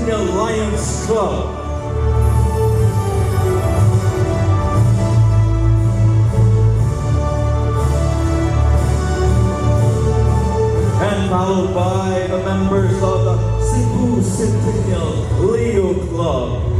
Centennial Lions Club. And followed by the members of the Cebu Centennial Leo Club.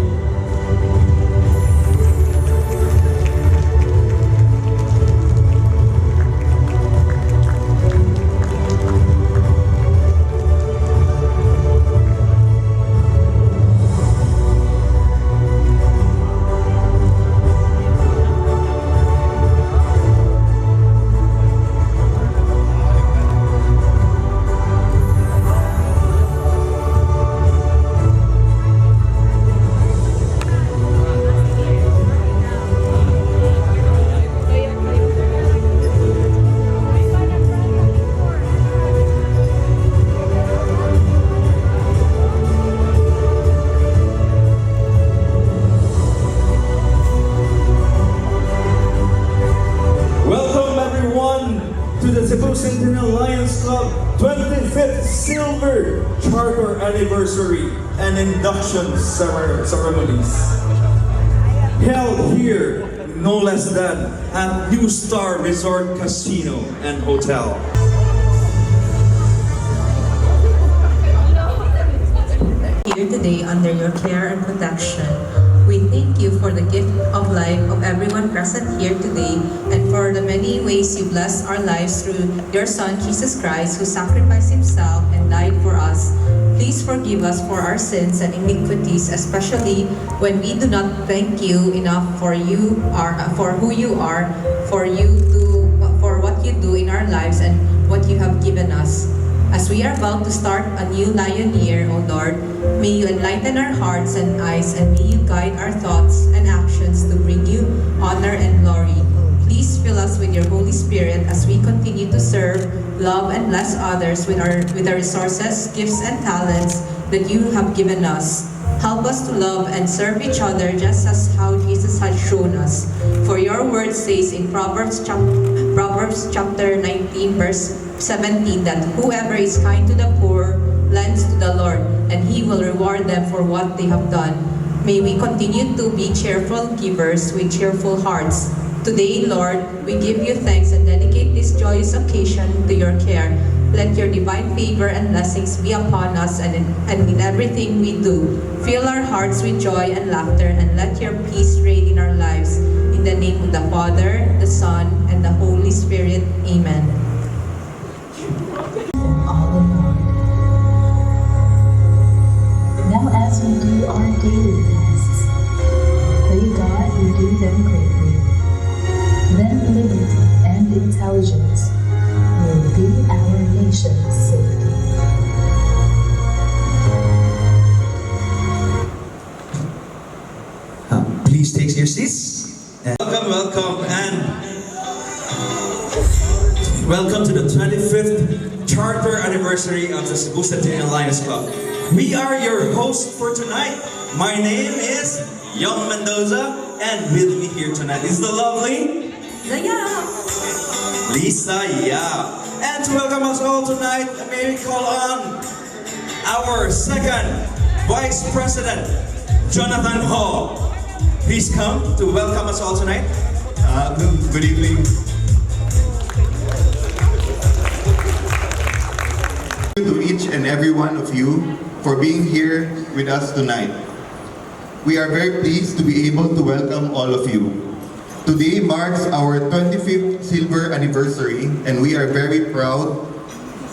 To the Cebu Centennial Lions Club 25th Silver Charter Anniversary and Induction Ceremonies. Held here, no less than at Nustar Resort Casino and Hotel. Here today under your care and protection. We thank you for the gift of life of everyone present here today and for the many ways you bless our lives through your Son, Jesus Christ, who sacrificed himself and died for us. Please forgive us for our sins and iniquities, especially when we do not thank you enough for who you are, for what you do in our lives and what you have given us. As we are about to start a new Lion Year, O Lord, may you enlighten our hearts and eyes and may you guide our thoughts and actions to bring you honor and glory. Please fill us with your Holy Spirit as we continue to serve, love, and bless others with the resources, gifts, and talents that you have given us. Help us to love and serve each other just as how Jesus has shown us. For your word says in Proverbs chapter 19, verse 17, that whoever is kind to the poor lends to the Lord, and He will reward them for what they have done. May we continue to be cheerful givers with cheerful hearts. Today, Lord, we give you thanks and dedicate this joyous occasion to your care. Let your divine favor and blessings be upon us and in everything we do. Fill our hearts with joy and laughter, and let your peace reign in our lives. In the name of the Father, the Son, and the Holy Spirit. Amen. Now as we do our daily tasks, pray God we do them greatly. Then liberty and intelligence will be our nation's safety. Please take your seats. And welcome, and welcome to the 25th Charter Anniversary of the Cebu Centennial Lions Club. We are your hosts for tonight. My name is Young Mendoza, and with me here tonight is the lovely Lisa Yap. And to welcome us all tonight, may we call on our second Vice President, Jonathan Hall. Please come to welcome us all tonight. Good evening. To each and every one of you for being here with us tonight. We are very pleased to be able to welcome all of you. Today marks our 25th silver anniversary, and we are very proud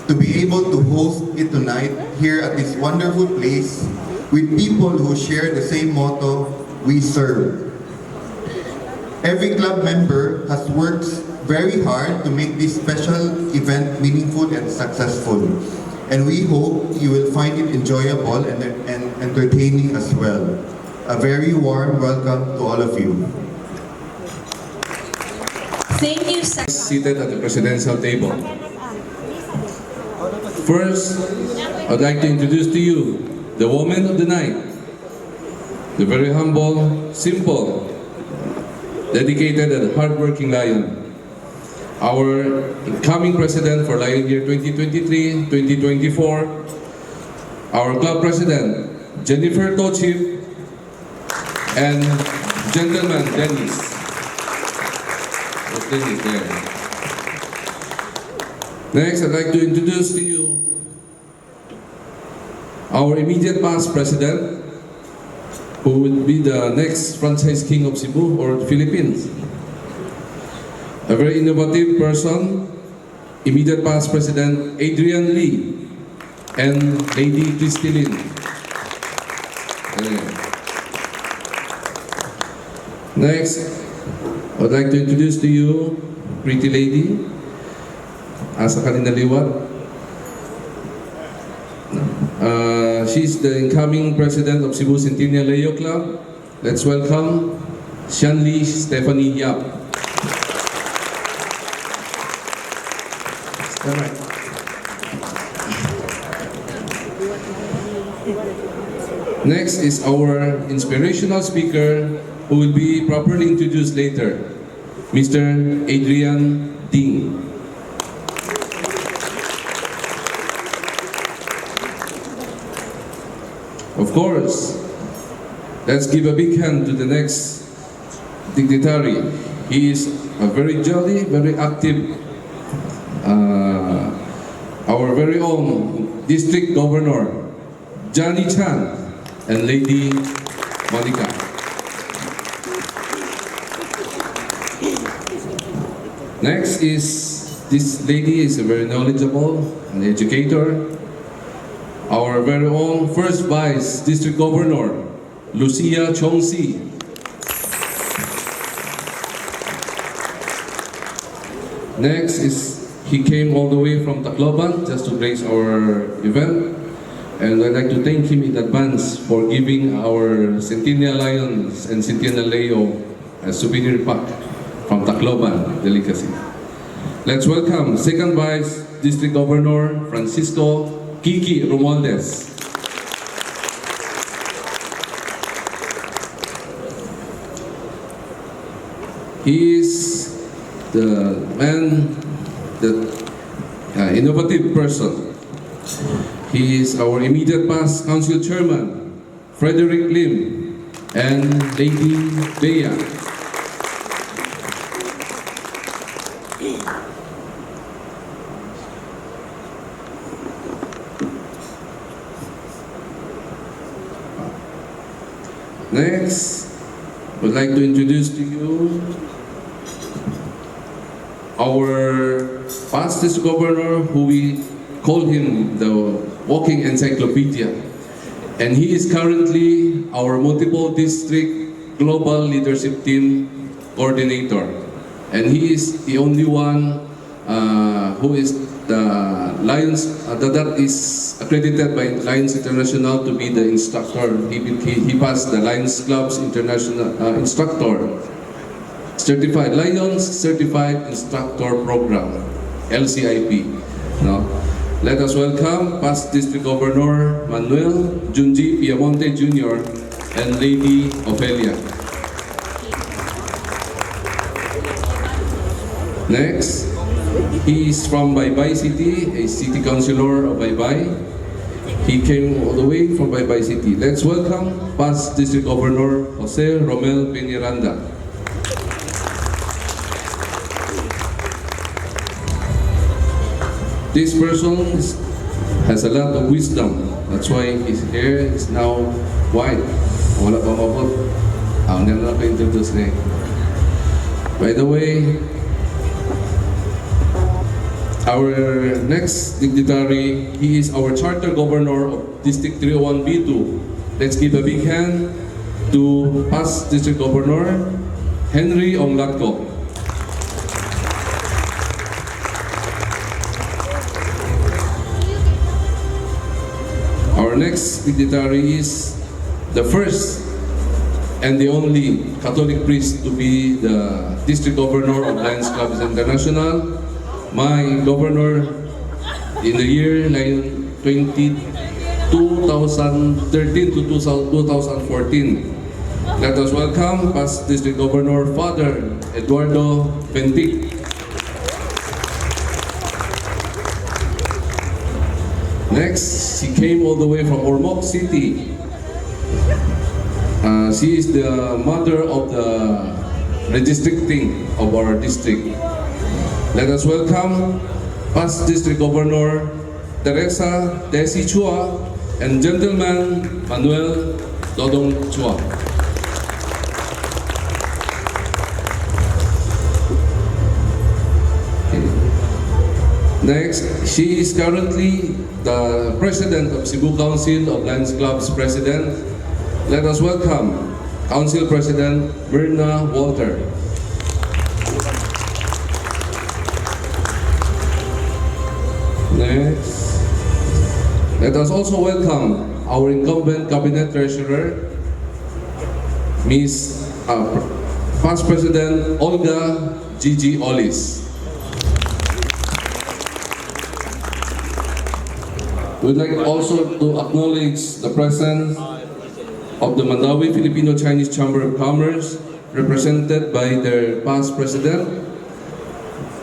to be able to host it tonight here at this wonderful place with people who share the same motto, we serve. Every club member has worked very hard to make this special event meaningful and successful. And we hope you will find it enjoyable and entertaining as well. A very warm welcome to all of you. Thank you, sir. Seated at the presidential table. First, I'd like to introduce to you the woman of the night, the very humble, simple, dedicated and hardworking Lion. Our incoming president for Lion Year 2023-2024, our club president, Jennifer Tochip, and gentleman Dennis. Dennis there. Next, I'd like to introduce to you our immediate past president, who will be the next franchise king of Cebu or the Philippines. A very innovative person, immediate past president Adrian Lee and Lady Christy Lin. Next, I would like to introduce to you pretty lady, asa kanina liwat. She's the incoming president of Cebu Centennial Leo Club. Let's welcome Shanli Stephanie Yap. Next is our inspirational speaker, who will be properly introduced later, Mr. Adrian Ding. Of course, let's give a big hand to the next dignitary. He is a very jolly, very active, our very own District Governor, Johnny Chan and Lady Monica. Next is, this lady is a very knowledgeable, an educator, our very own first Vice District Governor, Lucia Chongsi. Next is, he came all the way from Tacloban just to grace our event. And I'd like to thank him in advance for giving our Centennial Lions and Centennial Leo a souvenir pack from Tacloban delicacy. Let's welcome Second Vice District Governor Francisco Kiki Romualdez. He is the man, the innovative person. He is our immediate past council chairman, Frederick Lim, and Lady Bea. Next, I would like to introduce to you our past district governor, who we call him the walking encyclopedia. And he is currently our multiple district global leadership team coordinator. And he is the only one who is the Lions, that is accredited by Lions International to be the instructor. He passed the Lions Club's International Instructor Certified Lions Certified Instructor Program, LCIP. No? Let us welcome past District Governor Manuel Junji Piamonte Jr. and Lady Ophelia. Next, he is from Baybay City, a city councilor of Baybay. He came all the way from Baybay City. Let's welcome past District Governor Jose Romel Peniranda. This person has a lot of wisdom. That's why his hair is now white. Wala pa mabot. Ako na pa-introduce niya. By the way, our next dignitary, he is our charter governor of District 301B2. Let's give a big hand to past District Governor Henry Onglatco. Our next dignitary is the first and the only Catholic priest to be the District Governor of Lions Clubs International, my governor in the year 2013 to 2014. Let us welcome past District Governor Father Eduardo Bentic. Next, he came all the way from Ormoc City, She is the mother of the redistricting of our district. Let us welcome past District Governor Teresa Desi Chua and Gentleman Manuel Dodong Chua. Next, she is currently the President of Cebu Council of Lions Club's President. Let us welcome Council President Myrna Walter. Next, let us also welcome our incumbent Cabinet Treasurer, Past President Olga Gigi Olis. We'd like also to acknowledge the presence of the Mandawi Filipino-Chinese Chamber of Commerce, represented by their past president,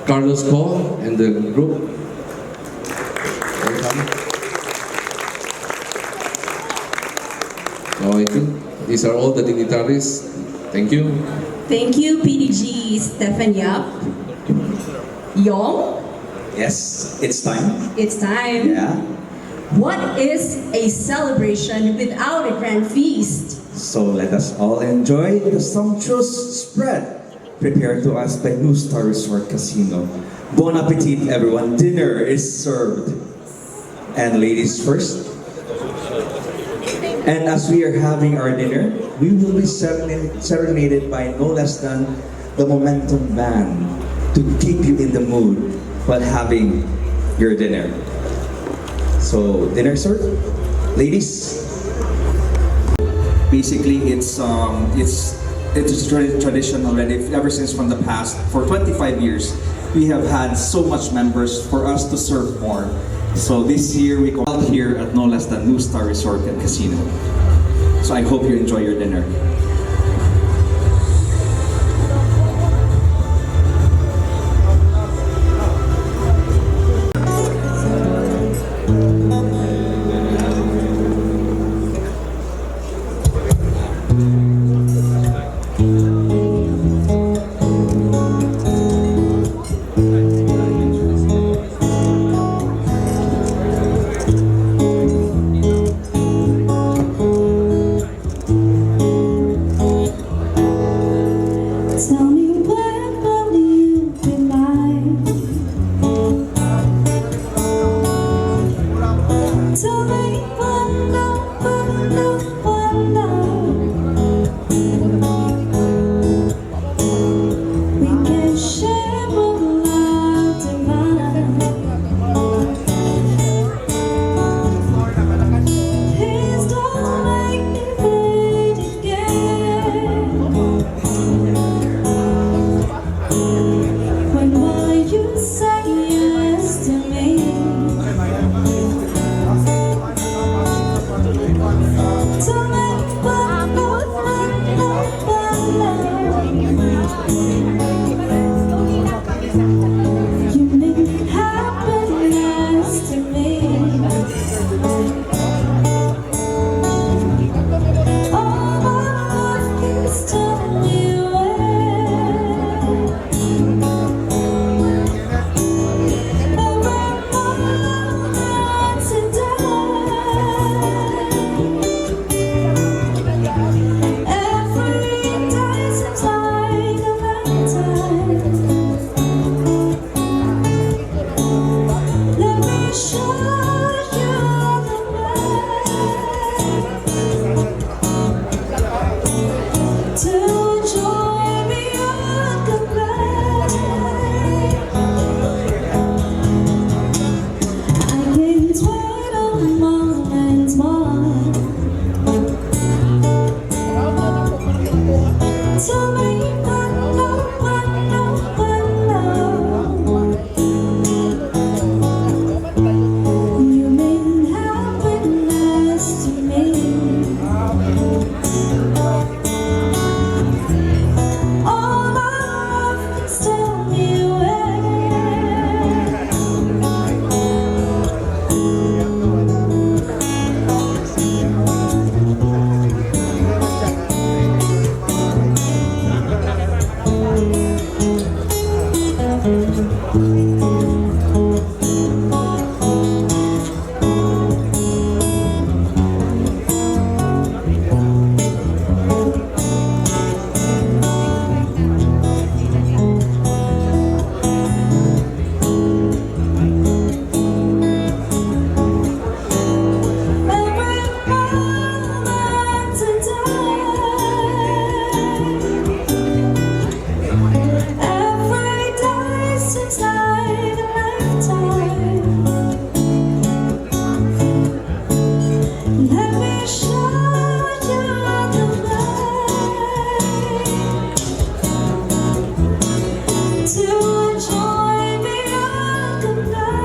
Carlos Ko, and the group. Welcome. So I think these are all the dignitaries. Thank you. Thank you, PDG Stephen Yap. Yong, Yes, it's time. it's time. Yeah. What is a celebration without a grand feast? So let us all enjoy the sumptuous spread prepared to us by Nustar Resort Casino. Bon appetit, everyone. Dinner is served. And ladies first. And as we are having our dinner, we will be serenaded by no less than the Momentum Band to keep you in the mood while having your dinner. So, dinner served. Ladies, basically it's tradition already ever since from the past. For 25 years, we have had so much members for us to serve more. So this year we come out here at no less than Nustar Resort and Casino. So I hope you enjoy your dinner. Tell me when will you be mine? Tell me when we can share what love divine. Please don't make me wait again. When will you say yes to me? Tell me you mean happiness to me. All my life keeps telling me Tell me when join me on the night.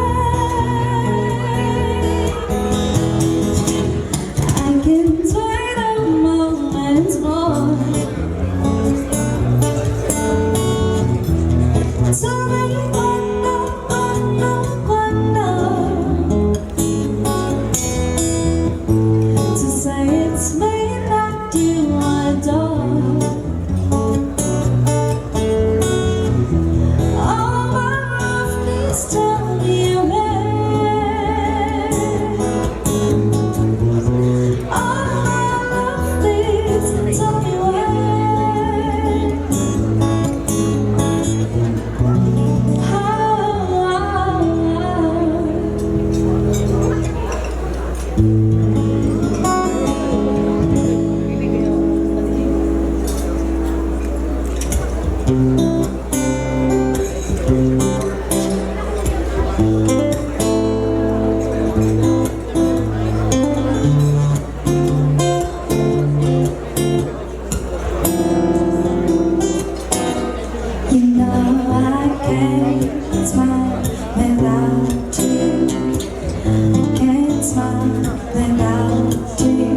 I can turn the moments more. So many wonder. To say it's me that you adore. All my love, please tell me where. All my love, please tell me you know I can't smile without you. I can't smile without you.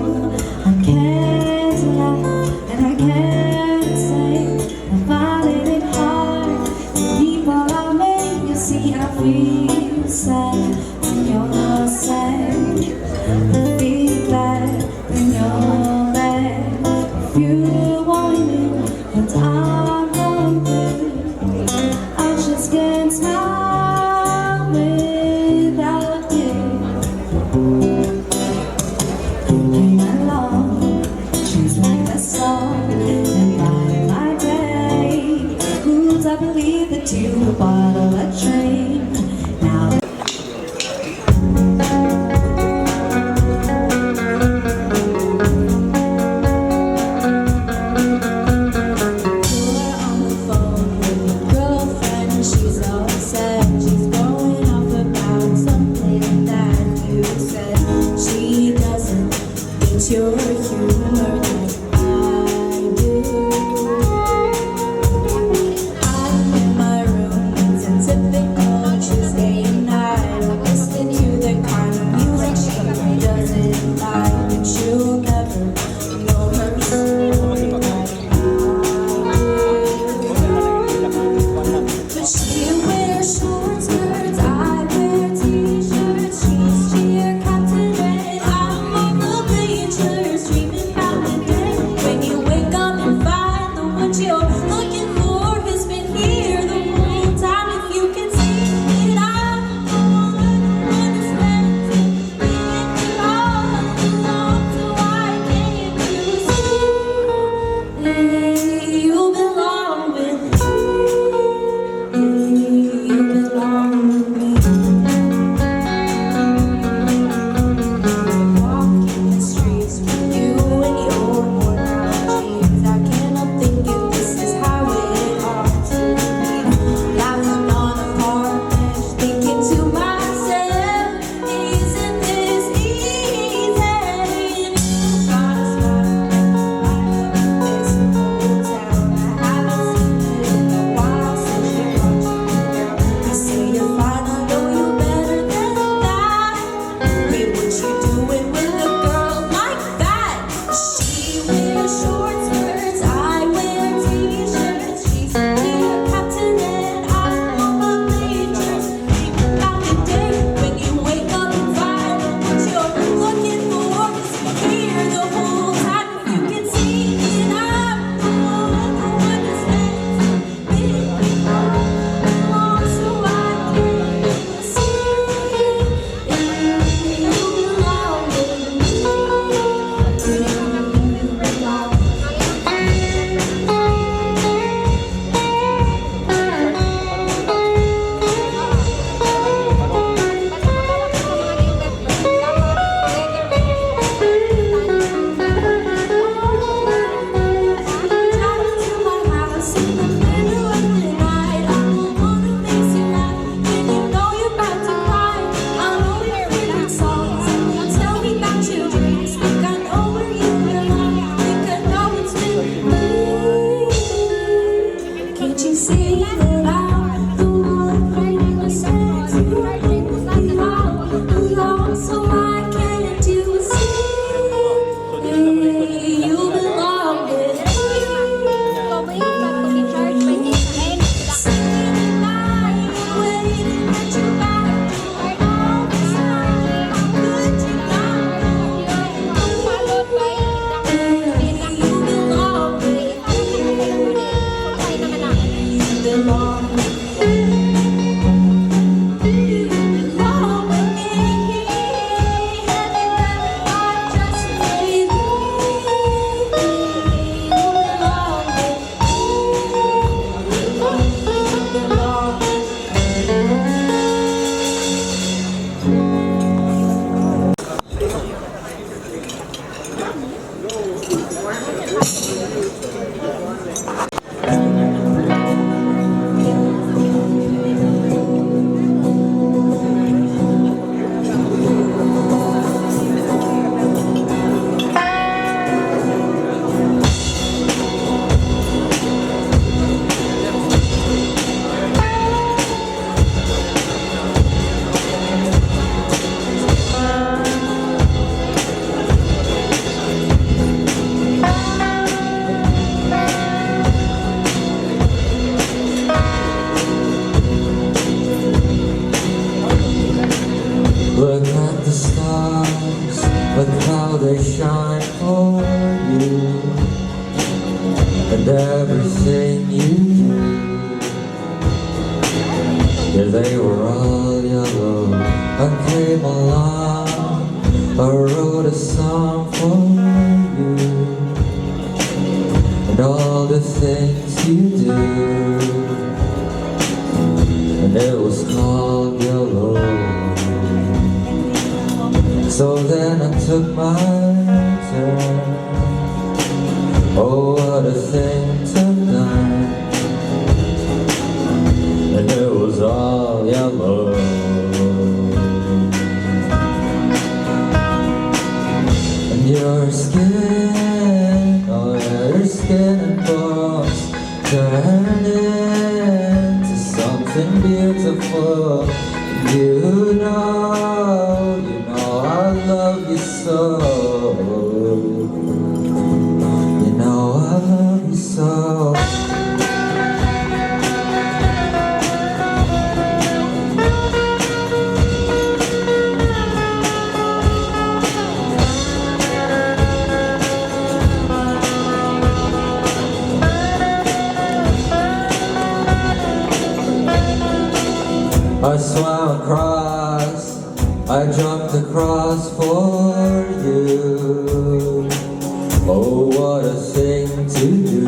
I can't laugh and I can't sing. I'm finding it hard to keep what I make. You see, I feel sad when you're sad. I feel bad when you're bad. If you only knew what I'm going through, I just can't smile without you. You came along, just like a song, and brightened my day. Oops, I believe that you were part of a train. Now on the phone with your girlfriend, she's all sad. She's going off about something that you said. She doesn't get your humor like I do. I'm in my room, and typically Look at the stars, look how they shine for you, and everything you do. Yeah, they were all yellow. I came along, I wrote a song for you, and all the things you do, and it was called yellow. So then I took my turn. Oh, what a thing to have done. And it was all yellow. And your skin, oh yeah, your skin and bones turned into something beautiful. You know I love you so. You know I love you so. I swam across, I jumped across for you. Oh, what a thing to do.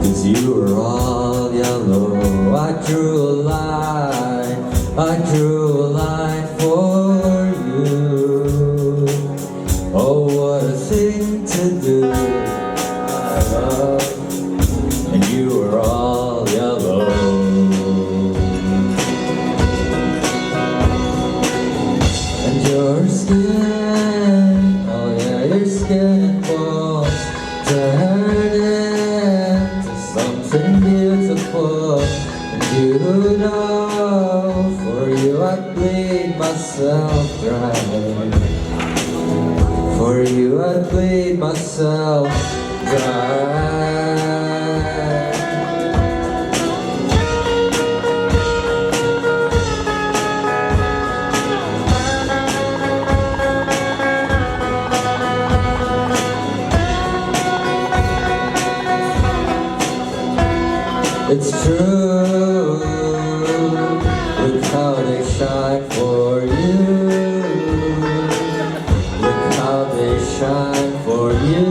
'Cause you were all yellow. I drew a line, I drew a line for you. Oh, what a thing to do. And you were all yellow. Your skin, oh yeah, your skin and bones turned into something beautiful. And you know, for you I'd bleed myself dry. For you I'd bleed myself dry. It's true, look how they shine for you. Look how they shine for you.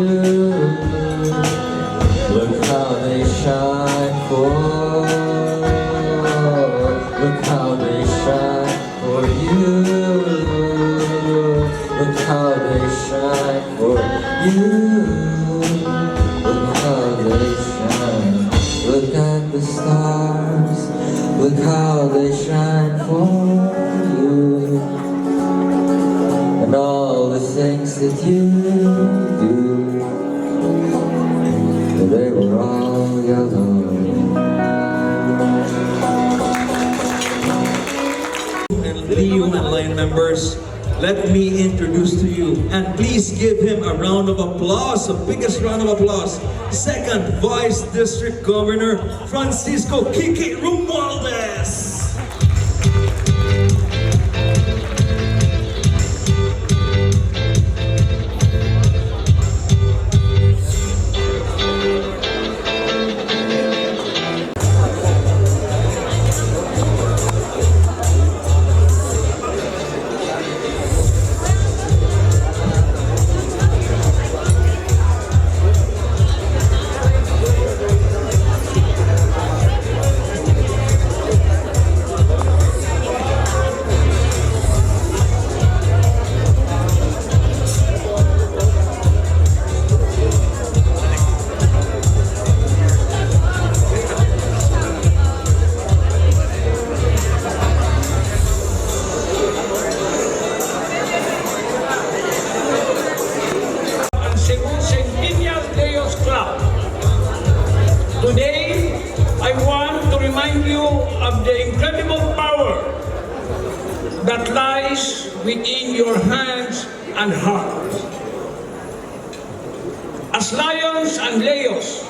Look how they shine for. Look how they shine for you. Look how they shine for you. Look how they shine. Look at the stars, look how they shine for you, and all the things that you do, they were all yellow. And Leo and line members, let me introduce to you, and please give him a round of applause, the biggest round of applause. Second Vice District Governor Francisco Kiki Romualdez. Today, I want to remind you of the incredible power that lies within your hands and heart. As lions and leos,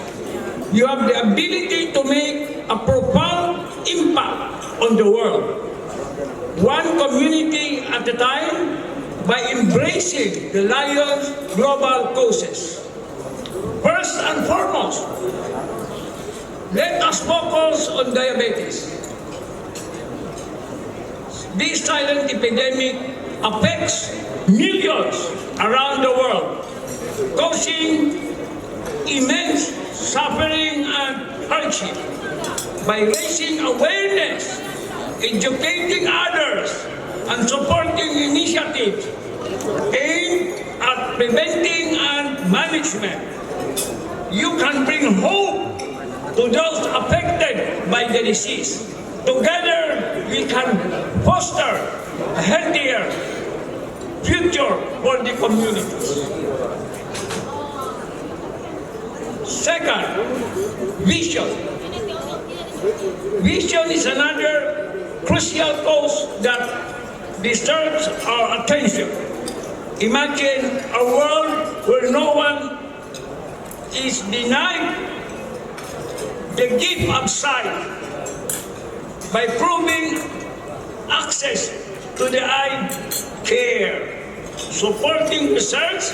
you have the ability to make a profound impact on the world, one community at a time, by embracing the Lion's global causes. First and foremost, let us focus on diabetes. This silent epidemic affects millions around the world, causing immense suffering and hardship. By raising awareness, educating others, and supporting initiatives aimed at preventing and management, you can bring hope to those affected by the disease. Together, we can foster a healthier future for the communities. Second, vision. Vision is another crucial cause that deserves our attention. Imagine a world where no one is denied the gift of sight by proving access to the eye care, supporting research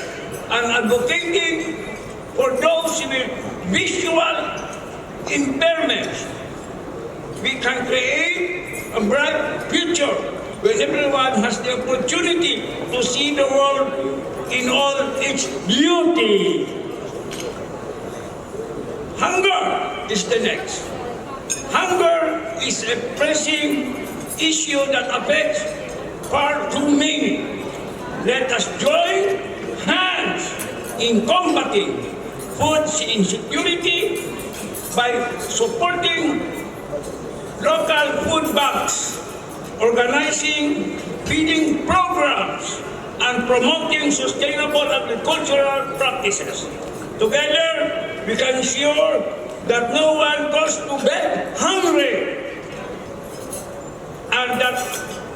and advocating for those with visual impairments. We can create a bright future when everyone has the opportunity to see the world in all its beauty. Hunger is the next. Hunger is a pressing issue that affects far too many. Let us join hands in combating food insecurity by supporting local food banks, organizing feeding programs, and promoting sustainable agricultural practices. Together, we can ensure that no one goes to bed hungry and that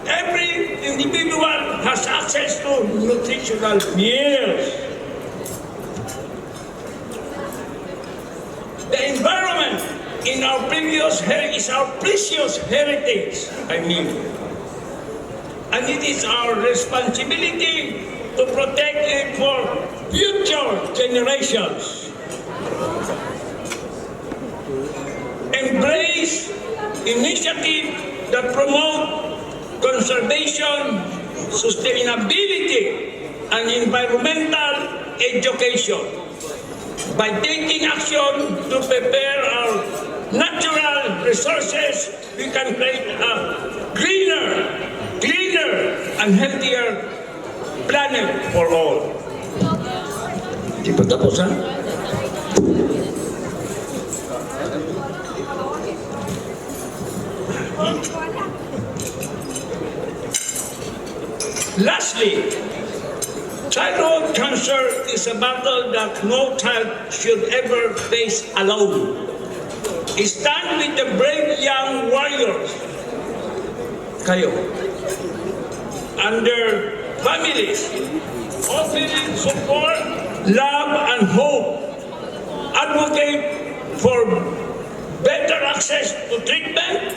every individual has access to nutritional meals. The environment in our is our precious heritage, and it is our responsibility to protect it for future generations. Embrace initiatives that promote conservation, sustainability, and environmental education. By taking action to prepare our natural resources, we can create a greener, cleaner, and healthier planet for all. Di pa tapos, ha? Lastly, childhood cancer is a battle that no child should ever face alone. Stand with the brave young warriors, kayo, and their families, offering support, love, and hope. Advocate for better access to treatment,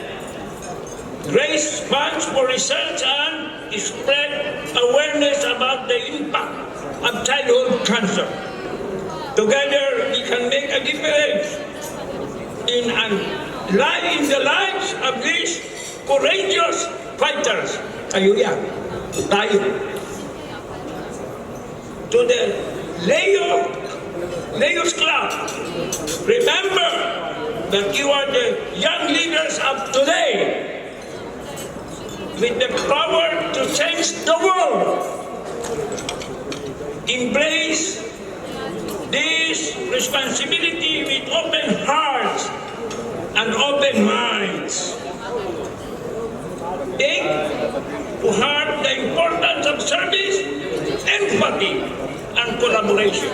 raise funds for research, and spread awareness about the impact of childhood cancer. Together, we can make a difference in the lives of these courageous fighters. Kayo yan. Tayo. To the Leo's Club, remember that you are the young leaders of today with the power to change the world. Embrace this responsibility with open hearts and open minds. Take to heart the importance of service, empathy, and collaboration.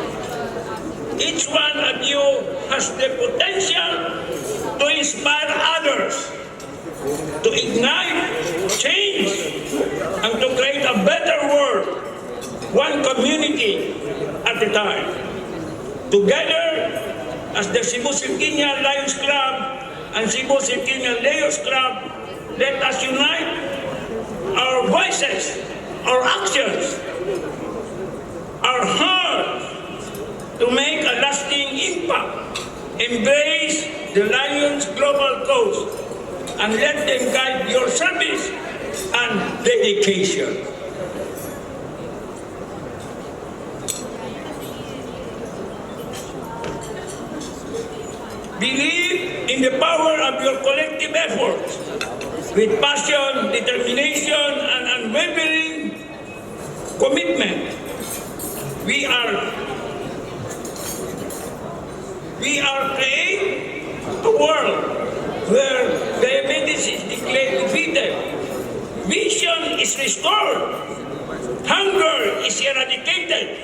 Each one of you has the potential potential to inspire others, to ignite change, and to create a better world, one community at a time. Together, as the Cebu Centennial Lions Club and Cebu Centennial Lions Club, let us unite our voices, our actions, our hearts to make a lasting impact. Embrace the Lions Global Cause and let them guide your service and dedication. Believe in the power of your collective efforts with passion, determination, and unwavering commitment. We are creating a world where diabetes is declared defeated, vision is restored, hunger is eradicated,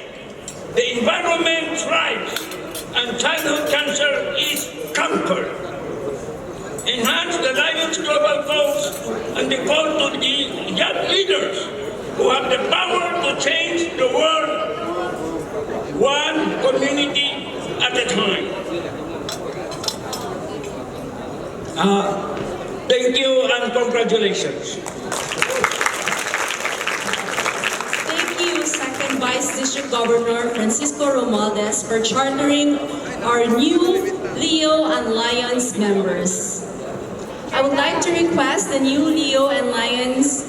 the environment thrives, and childhood cancer is conquered. Enhance the Lions Global Cause and the call to the young leaders who have the power to change the world one community at a time. Thank you and congratulations. Thank you, Second Vice District Governor Francisco Romualdez, for chartering our new Leo and Lions members. I would like to request the new Leo and Lions.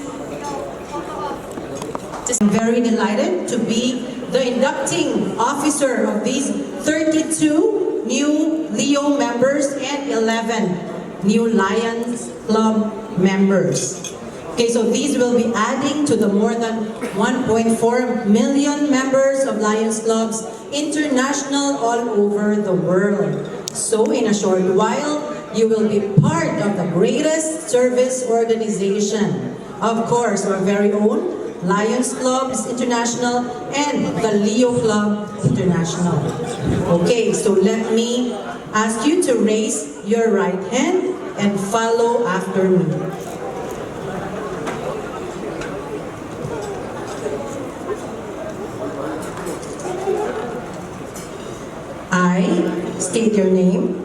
I'm very delighted to be the inducting officer of these 32 new Leo members and 11 new Lions Club members. Okay, so these will be adding to the more than 1.4 million members of Lions Clubs international all over the world. So in a short while, you will be part of the greatest service organization. Of course, our very own Lions Clubs International and the Leo Club International. Okay, so let me ask you to raise your right hand and follow after me. I state your name.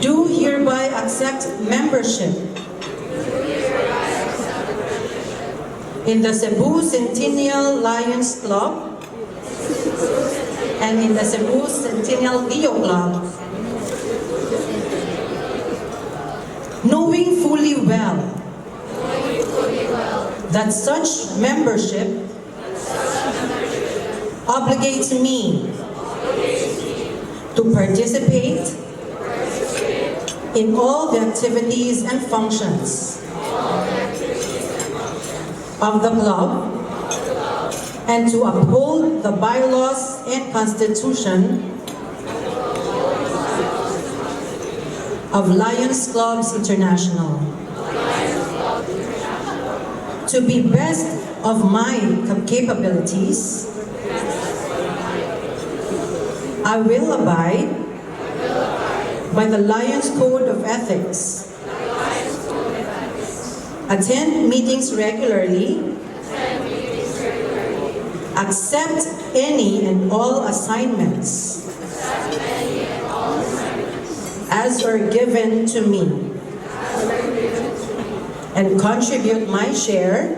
Do hereby accept membership in the Cebu Centennial Lions Club and in the Cebu Centennial Leo Club, knowing fully well that such membership obligates me to participate in all the activities and functions of the club and to uphold the bylaws and constitution of Lions Clubs International, to be best of my capabilities. I will abide by the Lions Code of Ethics, attend meetings regularly, accept any and all assignments as are given to me, and contribute my share,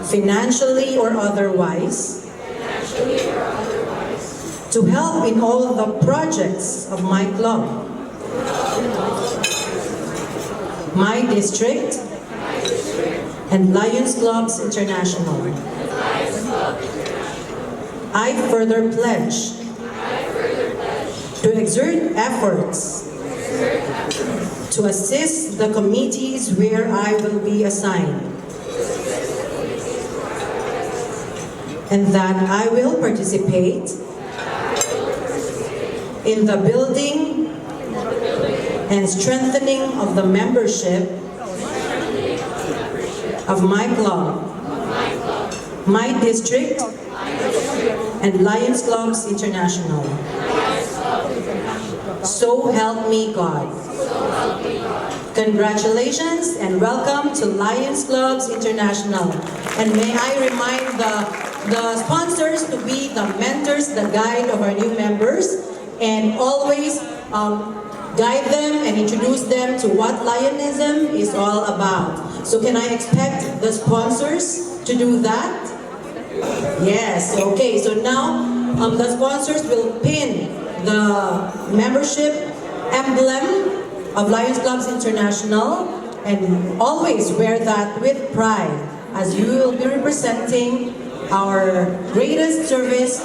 financially or otherwise, to help in all the projects of my club, my district, and Lions Clubs International. I further pledge to exert efforts to assist the committees where I will be assigned, and that I will participate in the building and strengthening of the membership of my club, my district, and Lions Clubs International. So help me God. Congratulations and welcome to Lions Clubs International. And may I remind the sponsors to be the mentors, the guide of our new members, and always guide them and introduce them to what Lionism is all about. So can I expect the sponsors to do that? Yes, okay. So now the sponsors will pin the membership emblem of Lions Clubs International and always wear that with pride as you will be representing our greatest service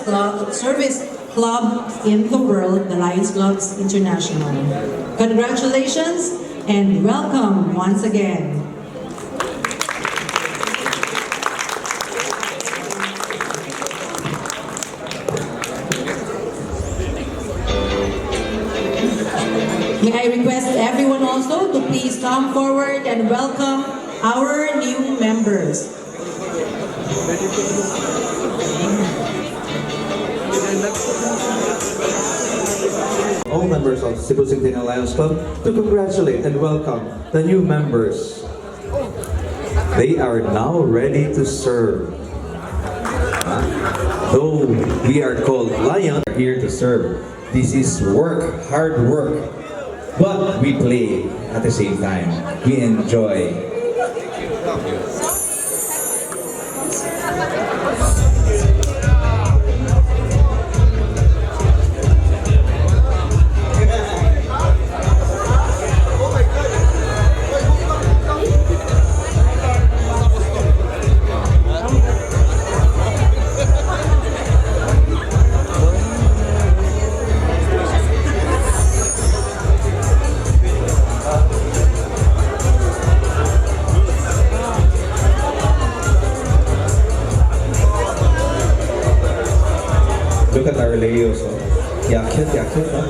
club in the world, the Lions Clubs International. Congratulations and welcome once again. May I request everyone also to please come forward and welcome our new members. All members of Cebu Centennial Lions Club to congratulate and welcome the new members. They are now ready to serve. Though we are called Lions, we are here to serve. This is work, hard work, but we play at the same time. We enjoy. Look at our Leos. Yeah, cute, huh?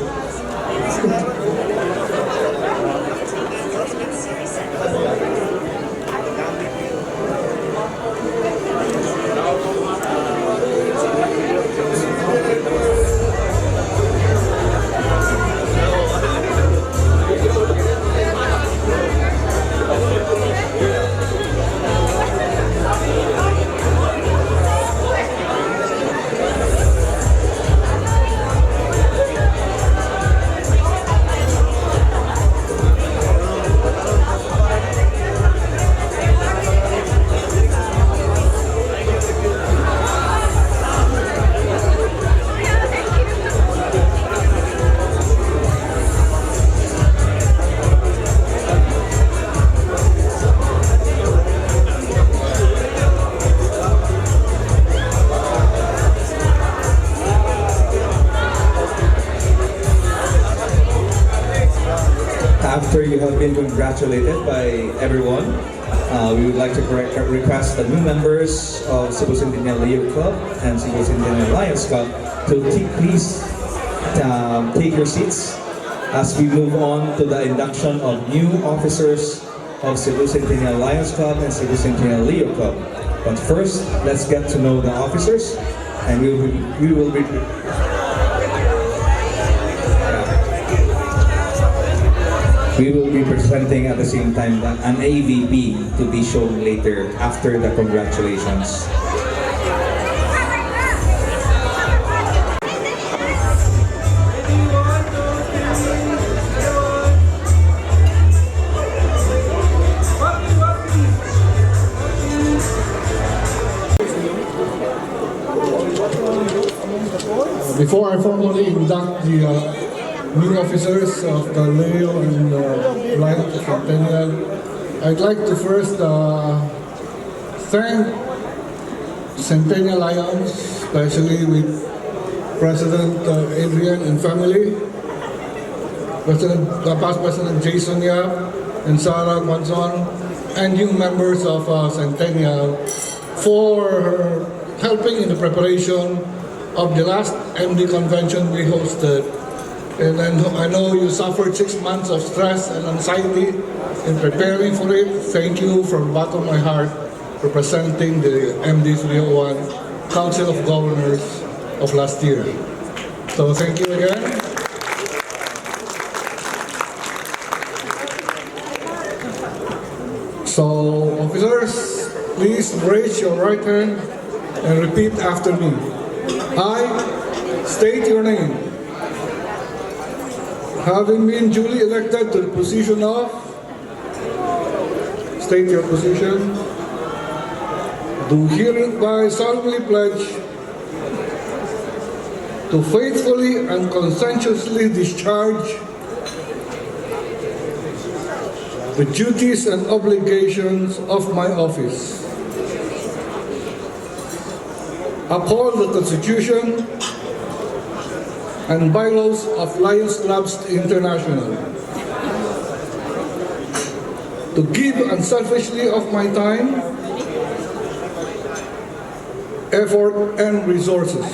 After you have been congratulated by everyone, we would like to request the new members of Cebu Centennial Leo Club and Cebu Centennial Lions Club to please take your seats as we move on to the induction of new officers of Cebu Centennial Lions Club and Cebu Centennial Leo Club. But first, let's get to know the officers, and we will be presenting at the same time an AVP to be shown later after the congratulations. Before I formally induct the new officers of the Leo and Lions Centennial, I'd like to first thank Centennial Lions, especially with President Adrian and family, past President Jason Yap and Sarah Guanzon, and new members of Centennial for helping in the preparation of the last MD convention we hosted. And then I know you suffered 6 months of stress and anxiety in preparing for it. Thank you from the bottom of my heart, representing the MD 301 Council of Governors of last year. So thank you again. So officers, please raise your right hand and repeat after me. I state your name. Having been duly elected to the position of, state your position, do hereby solemnly pledge to faithfully and conscientiously discharge the duties and obligations of my office, uphold the Constitution and bylaws of Lions Clubs International, to give unselfishly of my time, effort, and resources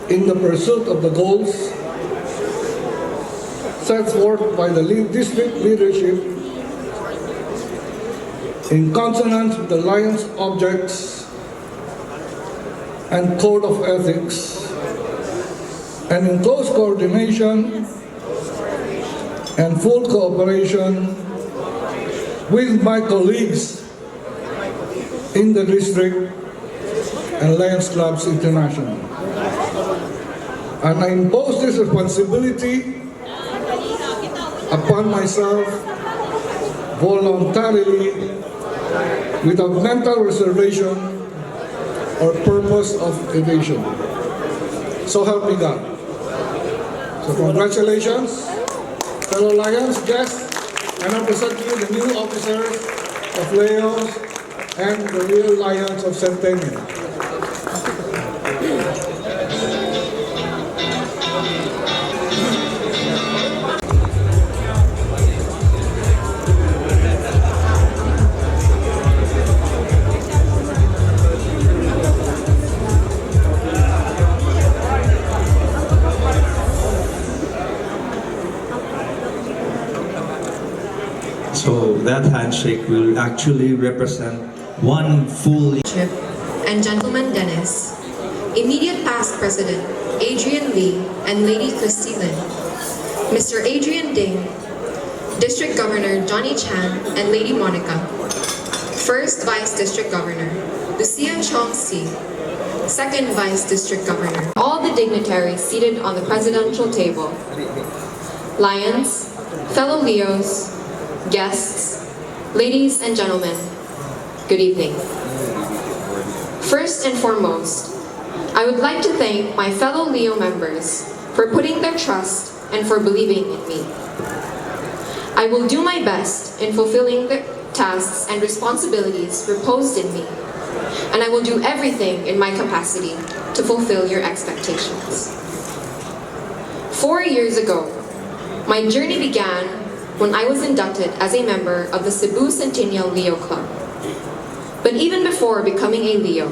in the pursuit of the goals set forth by the district leadership in consonance with the Lions objects and code of ethics, and in close coordination and full cooperation with my colleagues in the district and Lions Clubs International. And I impose this responsibility upon myself voluntarily, without mental reservation or purpose of evasion. So help me God. So congratulations, fellow Lions, guests, and I present to you the new officers of Leos and the real Lions of Centennial. So that handshake will actually represent one full And Gentleman Dennis, Immediate Past President Adrian Lee and Lady Christy Lin, Mr. Adrian Ding, District Governor Johnny Chan and Lady Monica, First Vice District Governor Lucia Chong Si, Second Vice District Governor, all the dignitaries seated on the presidential table, Lions, fellow Leos, guests, ladies and gentlemen, good evening. First and foremost, I would like to thank my fellow Leo members for putting their trust and for believing in me. I will do my best in fulfilling the tasks and responsibilities reposed in me, and I will do everything in my capacity to fulfill your expectations. 4 years ago, my journey began when I was inducted as a member of the Cebu Centennial Leo Club. But even before becoming a Leo,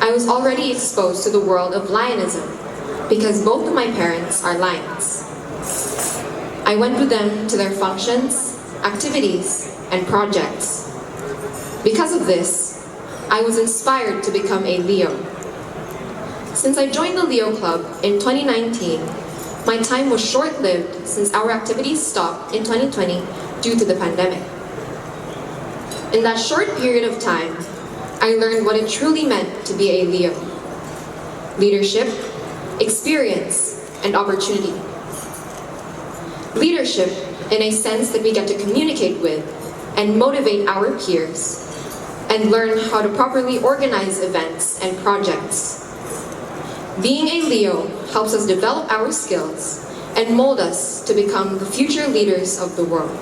I was already exposed to the world of Lionism because both of my parents are Lions. I went with them to their functions, activities, and projects. Because of this, I was inspired to become a Leo. Since I joined the Leo Club in 2019, my time was short-lived since our activities stopped in 2020 due to the pandemic. In that short period of time, I learned what it truly meant to be a Leo: leadership, experience, and opportunity. Leadership in a sense that we get to communicate with and motivate our peers and learn how to properly organize events and projects. Being a Leo helps us develop our skills and mold us to become the future leaders of the world.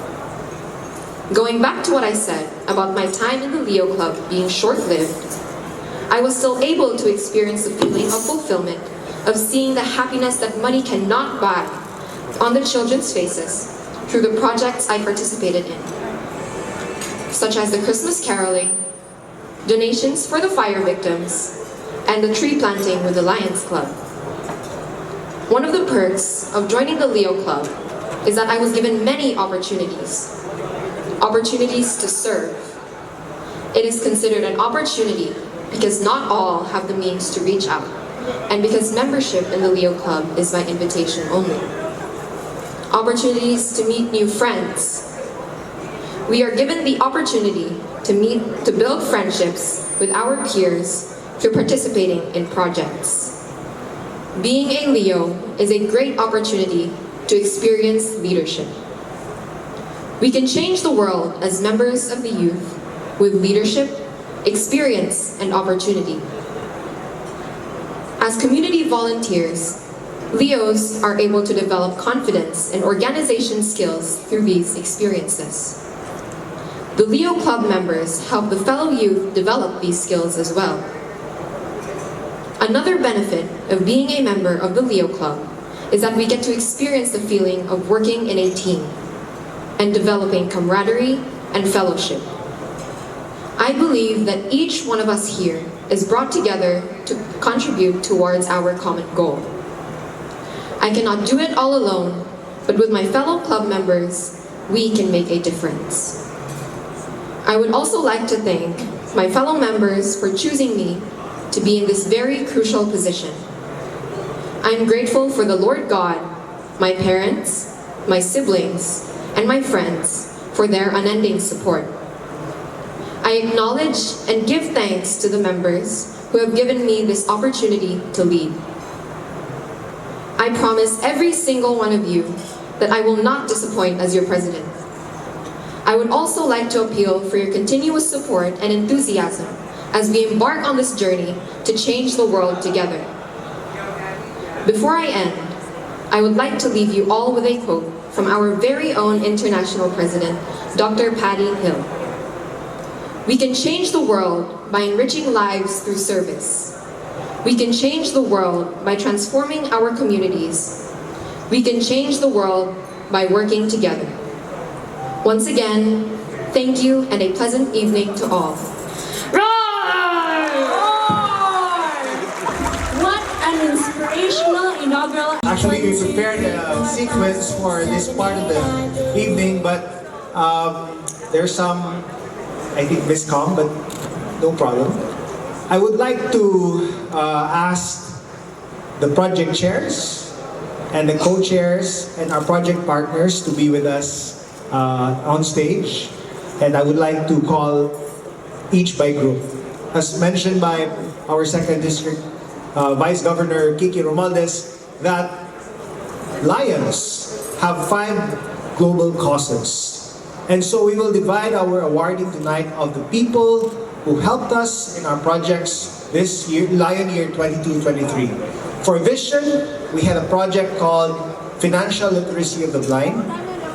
Going back to what I said about my time in the Leo Club being short-lived, I was still able to experience the feeling of fulfillment of seeing the happiness that money cannot buy on the children's faces through the projects I participated in, such as the Christmas caroling, donations for the fire victims, and the tree planting with the Lions Club. One of the perks of joining the Leo Club is that I was given many opportunities to serve. It is considered an opportunity because not all have the means to reach out, and because membership in the Leo Club is by invitation only. Opportunities to meet new friends. We are given the opportunity to build friendships with our peers through participating in projects. Being a Leo is a great opportunity to experience leadership. We can change the world as members of the youth with leadership, experience, and opportunity. As community volunteers, Leos are able to develop confidence and organization skills through these experiences. The Leo Club members help the fellow youth develop these skills as well. Another benefit of being a member of the Leo Club is that we get to experience the feeling of working in a team and developing camaraderie and fellowship. I believe that each one of us here is brought together to contribute towards our common goal. I cannot do it all alone, but with my fellow club members, we can make a difference. I would also like to thank my fellow members for choosing me to be in this very crucial position. I am grateful for the Lord God, my parents, my siblings, and my friends for their unending support. I acknowledge and give thanks to the members who have given me this opportunity to lead. I promise every single one of you that I will not disappoint as your president. I would also like to appeal for your continuous support and enthusiasm as we embark on this journey to change the world together. Before I end, I would like to leave you all with a quote from our very own international president, Dr. Patty Hill. We can change the world by enriching lives through service. We can change the world by transforming our communities. We can change the world by working together. Once again, thank you and a pleasant evening to all. What an inspirational inaugural. Actually, we prepared a sequence for this part of the evening, but there's some, I think, miscom, but no problem. I would like to ask the project chairs and the co-chairs and our project partners to be with us on stage, and I would like to call each by group. As mentioned by our second district Vice Governor Kiki Romualdez, that Lions have 5 global causes. And so we will divide our awarding tonight of the people who helped us in our projects this year, Lion Year 22-23. For Vision, we had a project called Financial Literacy of the Blind.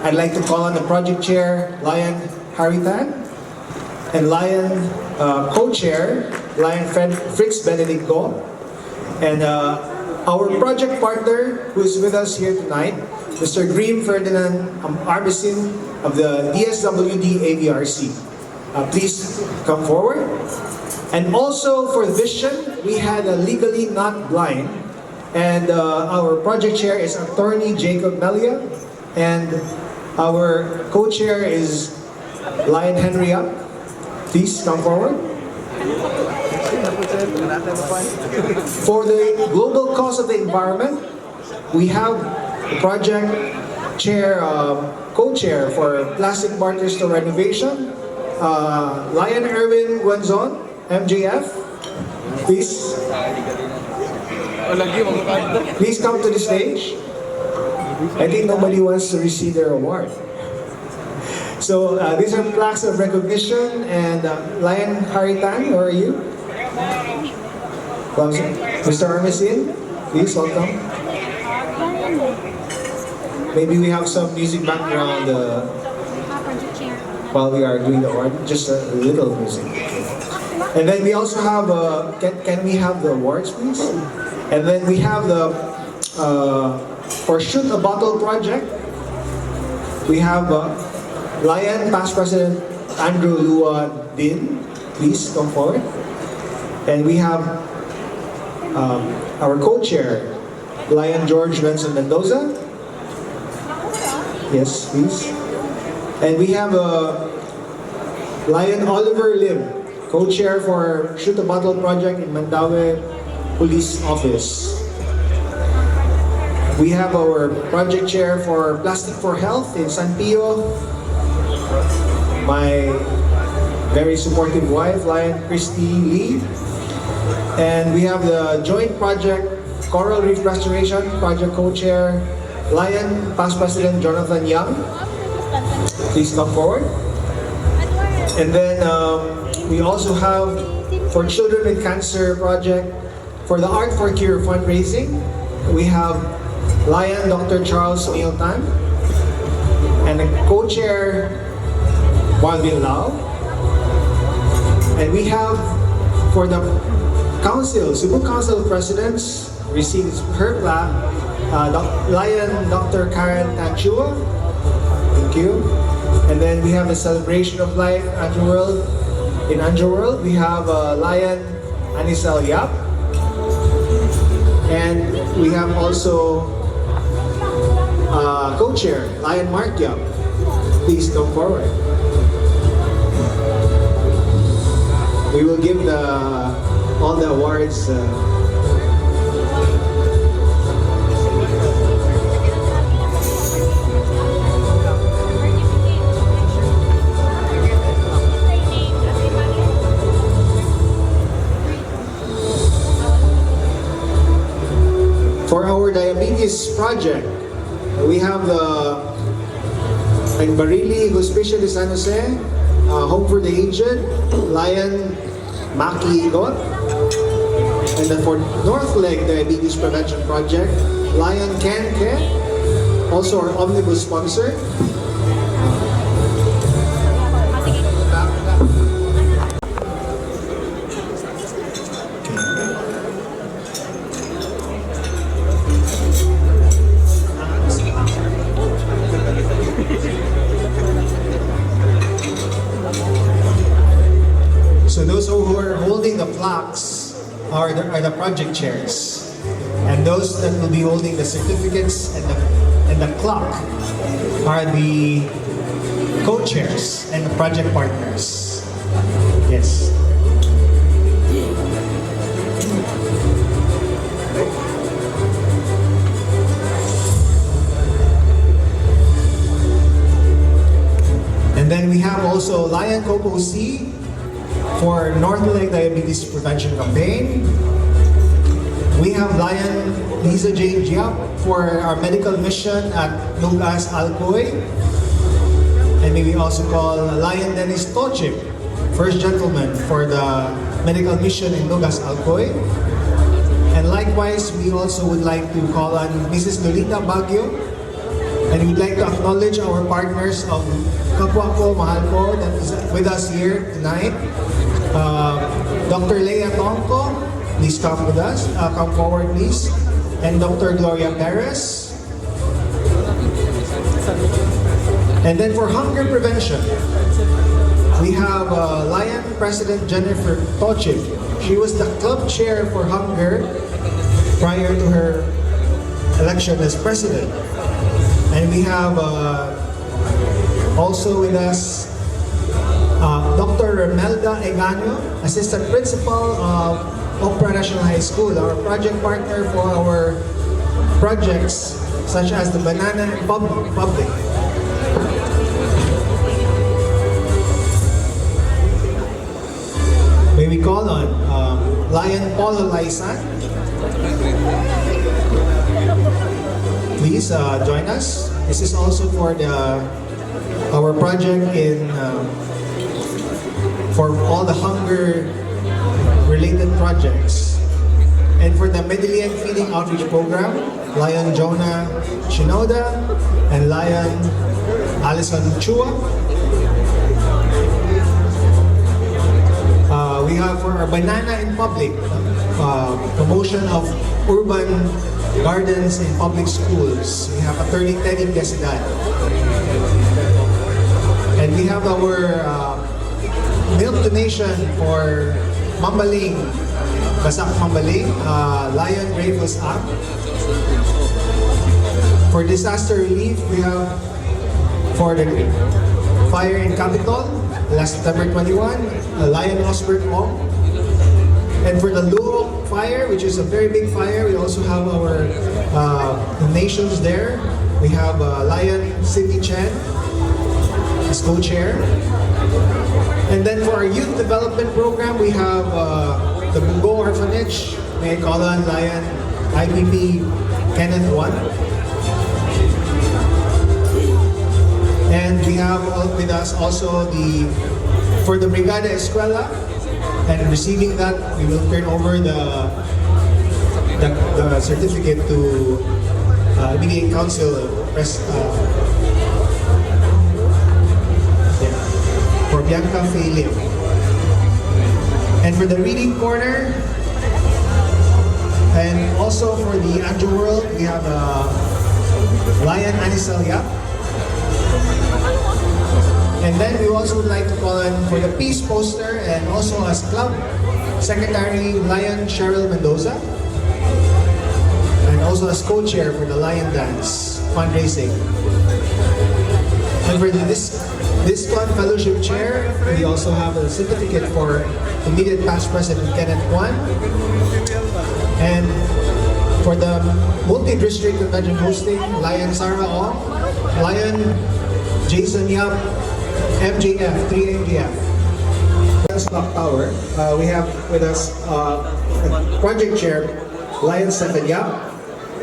I'd like to call on the project chair, Lion Haritan, and Lion co-chair, Lion Fritz Benedict Go, and our project partner who is with us here tonight, Mr. Green Ferdinand Arbisin of the DSWD AVRC. Please come forward. And also for Vision, we had a Legally Not Blind, and our project chair is Attorney Jacob Melia, and our co-chair is Lion Henry Up. Please come forward. For the global cause of the environment, we have the project chair, co-chair for Plastic Barter Store Renovation, Lion Erwin Guanzon, MJF. Please come to the stage. I think nobody wants to receive their award. So these are plaques of recognition, and Lion Haritan, where are you? Mr. Armisin, please welcome. Maybe we have some music background while we are doing the award, just a little music. And then we also have, can we have the awards please? And then we have the, for Shoot a Bottle project, we have Lion Past President Andrew Lua Din, please come forward. And we have our co-chair, Lion George Benson Mendoza. Yes, please. And we have Lion Oliver Lim. co-chair for Shoot the Bottle project in Mandaue Police Office. We have our project chair for Plastic for Health in San Pio. My very supportive wife, Lion Christy Lee. And we have the joint project Coral Reef Restoration project co-chair, Lion past President Jonathan Young. Please come forward. And then we also have for Children with Cancer project, for the Art for Cure fundraising, we have Lion Dr. Charles Miltan and the co-chair Marvin Lau. And we have for the Council, Cebu Council Presidents receives her plaque, Lion Dr. Karen Tanchua. Thank you. And then we have the Celebration of Life Underworld. In Underworld, we have Lion Anisel Yap. And we have also co-chair, Lion Mark Yap. Please come forward. We will give all the awards. For our diabetes project, we have in Barili, Hospicio de San Jose, Home for the Aged, Lion Maki Got. And then for North Leg Diabetes Prevention Project, Lion Ken Ke, also our omnibus sponsor. So those who are holding the plaques are the project chairs, and those that will be holding the certificates and the clock are the co-chairs and the project partners. Yes. And then we have also Lion Coco C for North Leg Diabetes Prevention Campaign. We have Lion Lisa Jane Giap for our medical mission at Nugas Alcoy. And maybe also call Lion Dennis Tochip, First Gentleman for the medical mission in Nugas Alcoy. And likewise, we also would like to call on Mrs. Lolita Baguio. And we'd like to acknowledge our partners of Kapwa Ko, Mahal Ko, that is with us here tonight. Dr. Leia Tonko, please come with us. Come forward, please. And Dr. Gloria Perez. And then for hunger prevention, we have Lion President Jennifer Tochip. She was the club chair for hunger prior to her election as president. And we have also with us Dr. Remelda Eganio, Assistant Principal of Opera National High School, our project partner for our projects such as the Banana and Public. May we call on Lion Paul Laisan. Please join us. This is also for our project in for all the hunger-related projects. And for the Medellin Feeding Outreach Program, Lion Jonah Shinoda and Lion Alison Chua. We have for our Banana in Public, promotion of urban gardens in public schools. We have Attorney Teddy Gasdan. And we have our milk donation for Mambaling, Basak Mambaling, Lion Bravos Act. For disaster relief, we have for the fire in Capitol last September 21, Lion Osbert Ong. And for the Luo fire, which is a very big fire, we also have our nations there. We have Lion Cindy Chen as co-chair. And then for our youth development program, we have the Bungo Orphanage. May I call on Lion IPP Kenneth 1. And we have with us also for the Brigada Escuela. And receiving that, we will turn over the certificate to Immediate Council for Bianca Feilim. And for the reading corner, and also for the Anjo World, we have Lion Anisel Yap. And then we also would like to call on for the peace poster and also as club secretary Lion Cheryl Mendoza. And also as co-chair for the Lion Dance fundraising. And for the Discon Fellowship Chair, we also have a certificate for immediate past President Kenneth Juan. And for the multi-district convention hosting, Lion Sarah Ong, Lion Jason Yap, MJF, 3MJF. Clock Tower, we have with us project chair Lion Stephen Yap,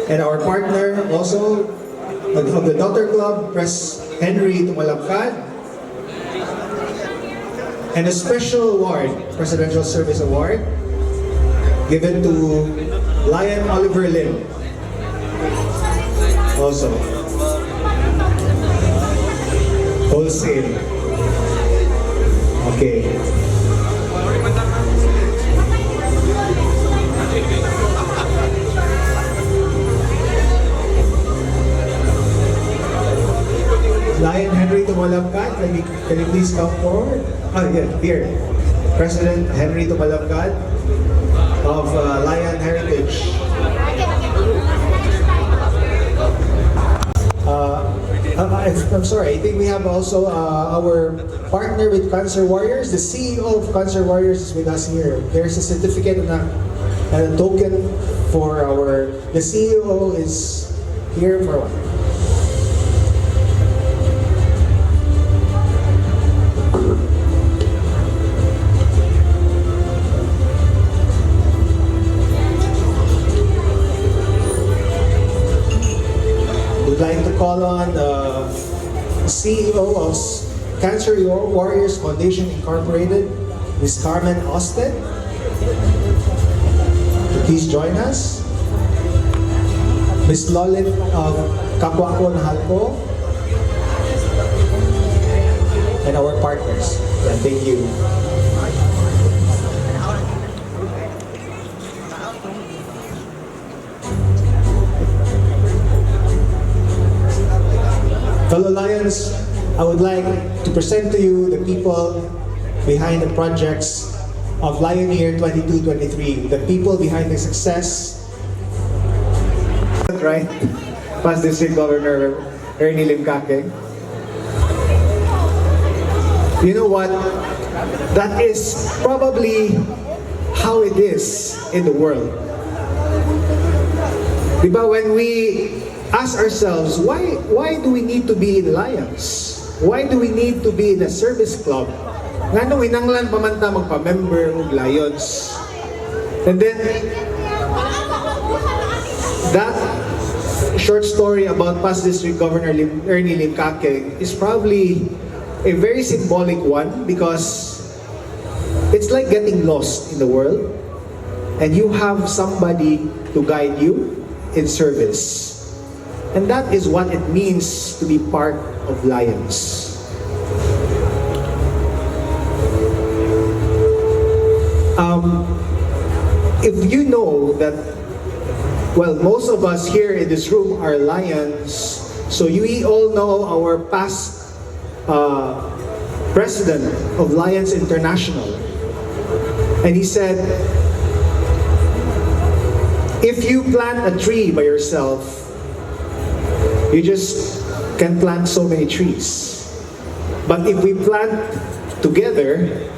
and our partner also of the Daughter Club, Pres Henry Tumalabcad, and a special award, Presidential Service Award, given to Lion Oliver Lim. Also, wholesale. Okay. Lion Henry Tumalabcad, can you please come forward? Oh, yeah, here. President Henry Tumalabcad of Lion Heritage. I'm sorry, I think we have also our partner with Cancer Warriors. The CEO of Cancer Warriors is with us here. There's a certificate and a token for the CEO is here for what? We'd like to call on the CEO of Cancer Warriors Foundation Incorporated, Ms. Carmen Austin, to please join us. Ms. Lolit of Kapuako Nahalco, and our partners. Yeah, thank you. Fellow Lions, I would like to present to you the people behind the projects of Lion Year 22-23, the people behind the success. Right? Past District Governor Ernie Limkake. You know what? That is probably how it is in the world. Diba, when we ask ourselves, why do we need to be in Lions? Why do we need to be in a service club? Nga nung inanglan pa man ta magpa-member ng Lions. And then, that short story about past District Governor Ernie Limkake is probably a very symbolic one because it's like getting lost in the world and you have somebody to guide you in service. And that is what it means to be part of Lions. If you know that, well, most of us here in this room are Lions, so you all know our past president of Lions International. And he said, if you plant a tree by yourself, you just can plant so many trees. But if we plant together,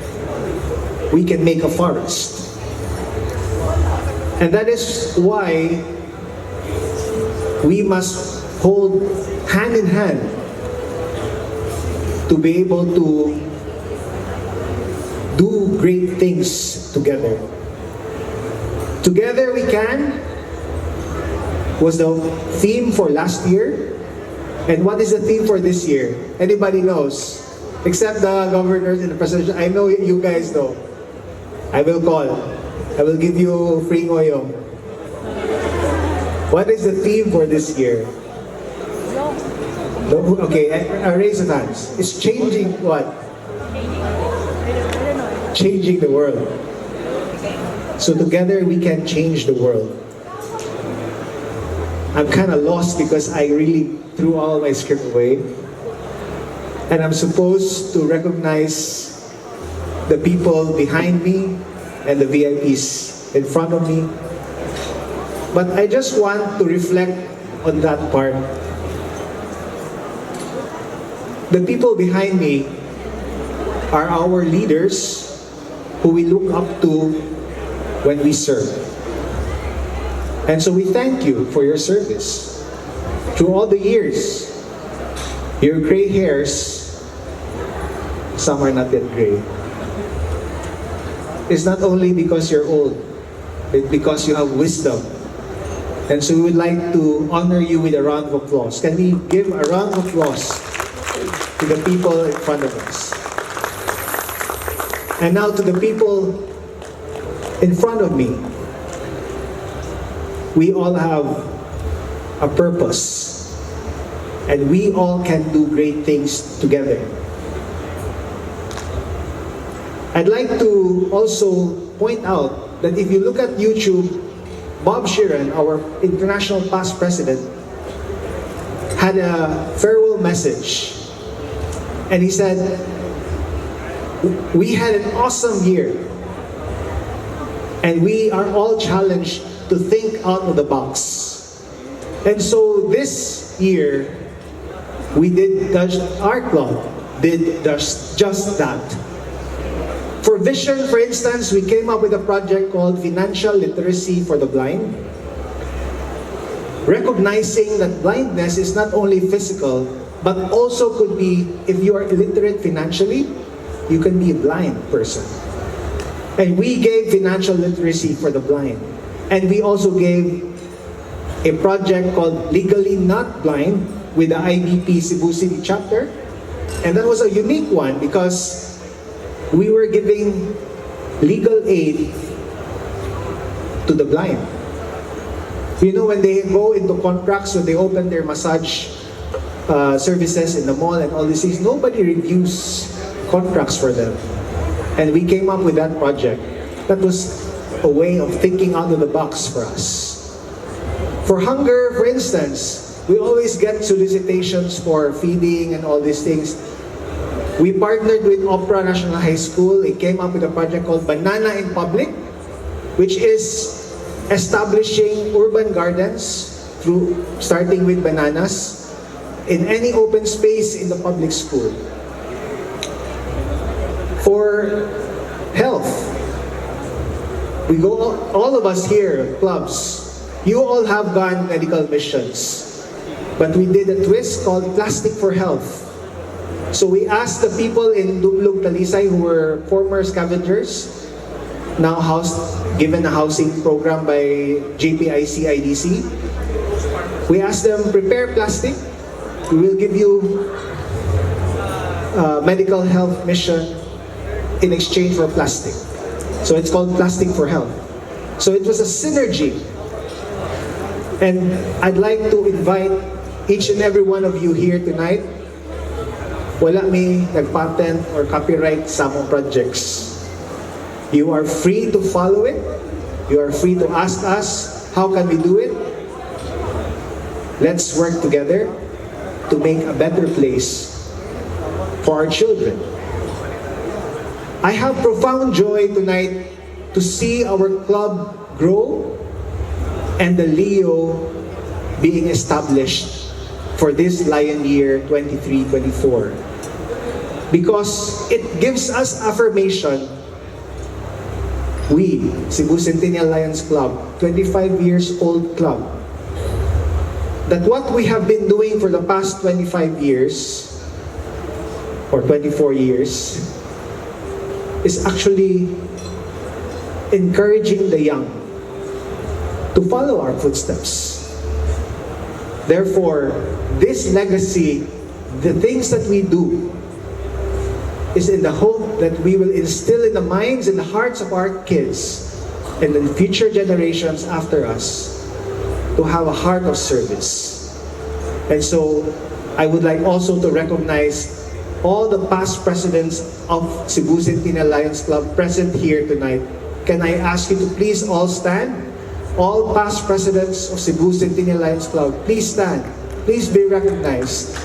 we can make a forest. And that is why we must hold hand in hand to be able to do great things together. Together we can was the theme for last year. And what is the theme for this year? Anybody knows? Except the governors and the president. I know you guys know. I will call. I will give you free ngoyong. What is the theme for this year? Okay, raise your hands. It's changing what? Changing the world. So together we can change the world. I'm kind of lost because I really threw all my script away. And I'm supposed to recognize the people behind me and the VIPs in front of me. But I just want to reflect on that part. The people behind me are our leaders who we look up to when we serve. And so we thank you for your service. Through all the years, your gray hairs, some are not yet gray. It's not only because you're old, but because you have wisdom. And so we would like to honor you with a round of applause. Can we give a round of applause to the people in front of us? And now to the people in front of me. We all have a purpose, and we all can do great things together. I'd like to also point out that if you look at YouTube, Bob Sheeran, our international past president, had a farewell message. And he said, we had an awesome year. And we are all challenged to think out of the box. And so this year, our club did just that. For Vision, for instance, we came up with a project called Financial Literacy for the Blind. Recognizing that blindness is not only physical, but also could be, if you are illiterate financially, you can be a blind person. And we gave financial literacy for the blind. And we also gave a project called Legally Not Blind with the IDP Cebu City chapter. And that was a unique one because we were giving legal aid to the blind. You know, when they go into contracts, when they open their massage services in the mall and all these things, nobody reviews contracts for them. And we came up with that project. That was a way of thinking out of the box for us. For hunger, for instance, we always get solicitations for feeding and all these things. We partnered with Opera National High School. It came up with a project called Banana in Public, which is establishing urban gardens through starting with bananas in any open space in the public school. For health, we go, all of us here, clubs, you all have gone medical missions, but we did a twist called Plastic for Health. So we asked the people in Dumlug, Talisay who were former scavengers, now given a housing program by JPIC IDC. We asked them, prepare plastic. We will give you a medical health mission in exchange for plastic. So it's called Plastic for Health. So it was a synergy. And I'd like to invite each and every one of you here tonight. Wala mi nag-patent or copyright sa among projects. You are free to follow it. You are free to ask us, how can we do it? Let's work together to make a better place for our children. I have profound joy tonight to see our club grow and the Leo being established for this Lion Year 23-24. because it gives us affirmation. We, Cebu Centennial Lions Club, 25 years old club, that what we have been doing for the past 25 years or 24 years is actually encouraging the young to follow our footsteps. Therefore, this legacy, the things that we do, is in the hope that we will instill in the minds and the hearts of our kids and the future generations after us to have a heart of service. And so, I would like also to recognize all the past presidents of Cebu Centennial Lions Club present here tonight. Can I ask you to please all stand? All past presidents of Cebu Centennial Lions Club, please stand. Please be recognized.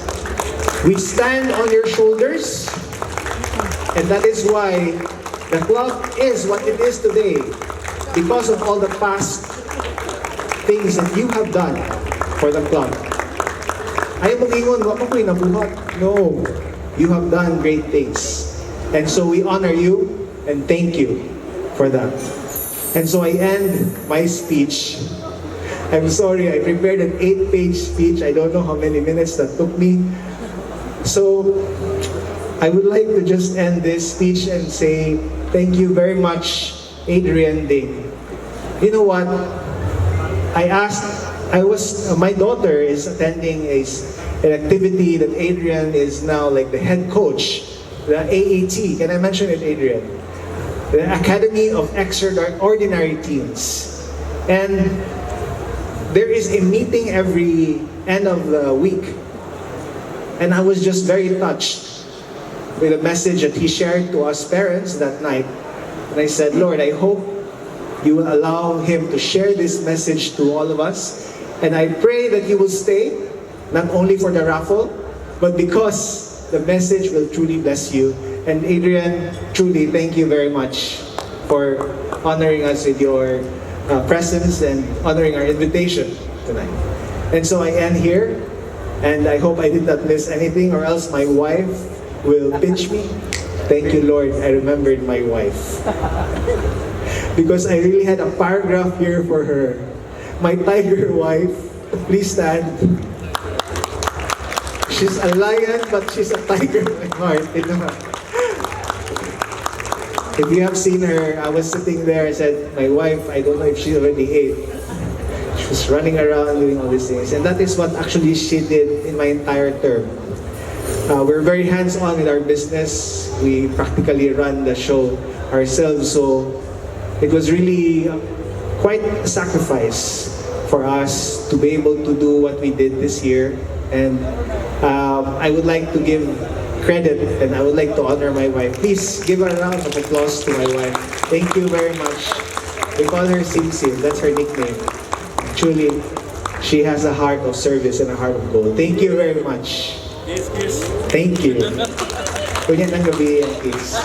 We stand on your shoulders, and that is why the club is what it is today, because of all the past things that you have done for the club. Ayaw mong ingon, wako ko'y nabuhat. No, you have done great things. And so we honor you and thank you for that. And so I end my speech. I'm sorry, I prepared an 8-page speech. I don't know how many minutes that took me. So I would like to just end this speech and say thank you very much, Adrian Ding. You know what? My daughter is attending an activity that Adrian is now like the head coach, the AAT. Can I mention it, Adrian? The Academy of Extraordinary Teens. And there is a meeting every end of the week. And I was just very touched with a message that he shared to us parents that night. And I said, Lord, I hope you will allow him to share this message to all of us. And I pray that you will stay, not only for the raffle, but because the message will truly bless you. And Adrian, truly, thank you very much for honoring us with your presence and honoring our invitation tonight. And so I end here, and I hope I did not miss anything, or else my wife will pinch me. Thank you, Lord, I remembered my wife. Because I really had a paragraph here for her. My tiger wife, please stand. She's a lion, but she's a tiger in my heart. If you have seen her, I was sitting there, I said, my wife, I don't know if she already ate. She was running around doing all these things. And that is what actually she did in my entire term. We're very hands-on with our business. We practically run the show ourselves. So it was really quite a sacrifice for us to be able to do what we did this year. And I would like to give credit and I would like to honor my wife. Please give a round of applause to my wife. Thank you very much. We call her Sim Sim. That's her nickname. Truly, she has a heart of service and a heart of gold. Thank you very much. Thank you. Kunya ng gabi ang kiss.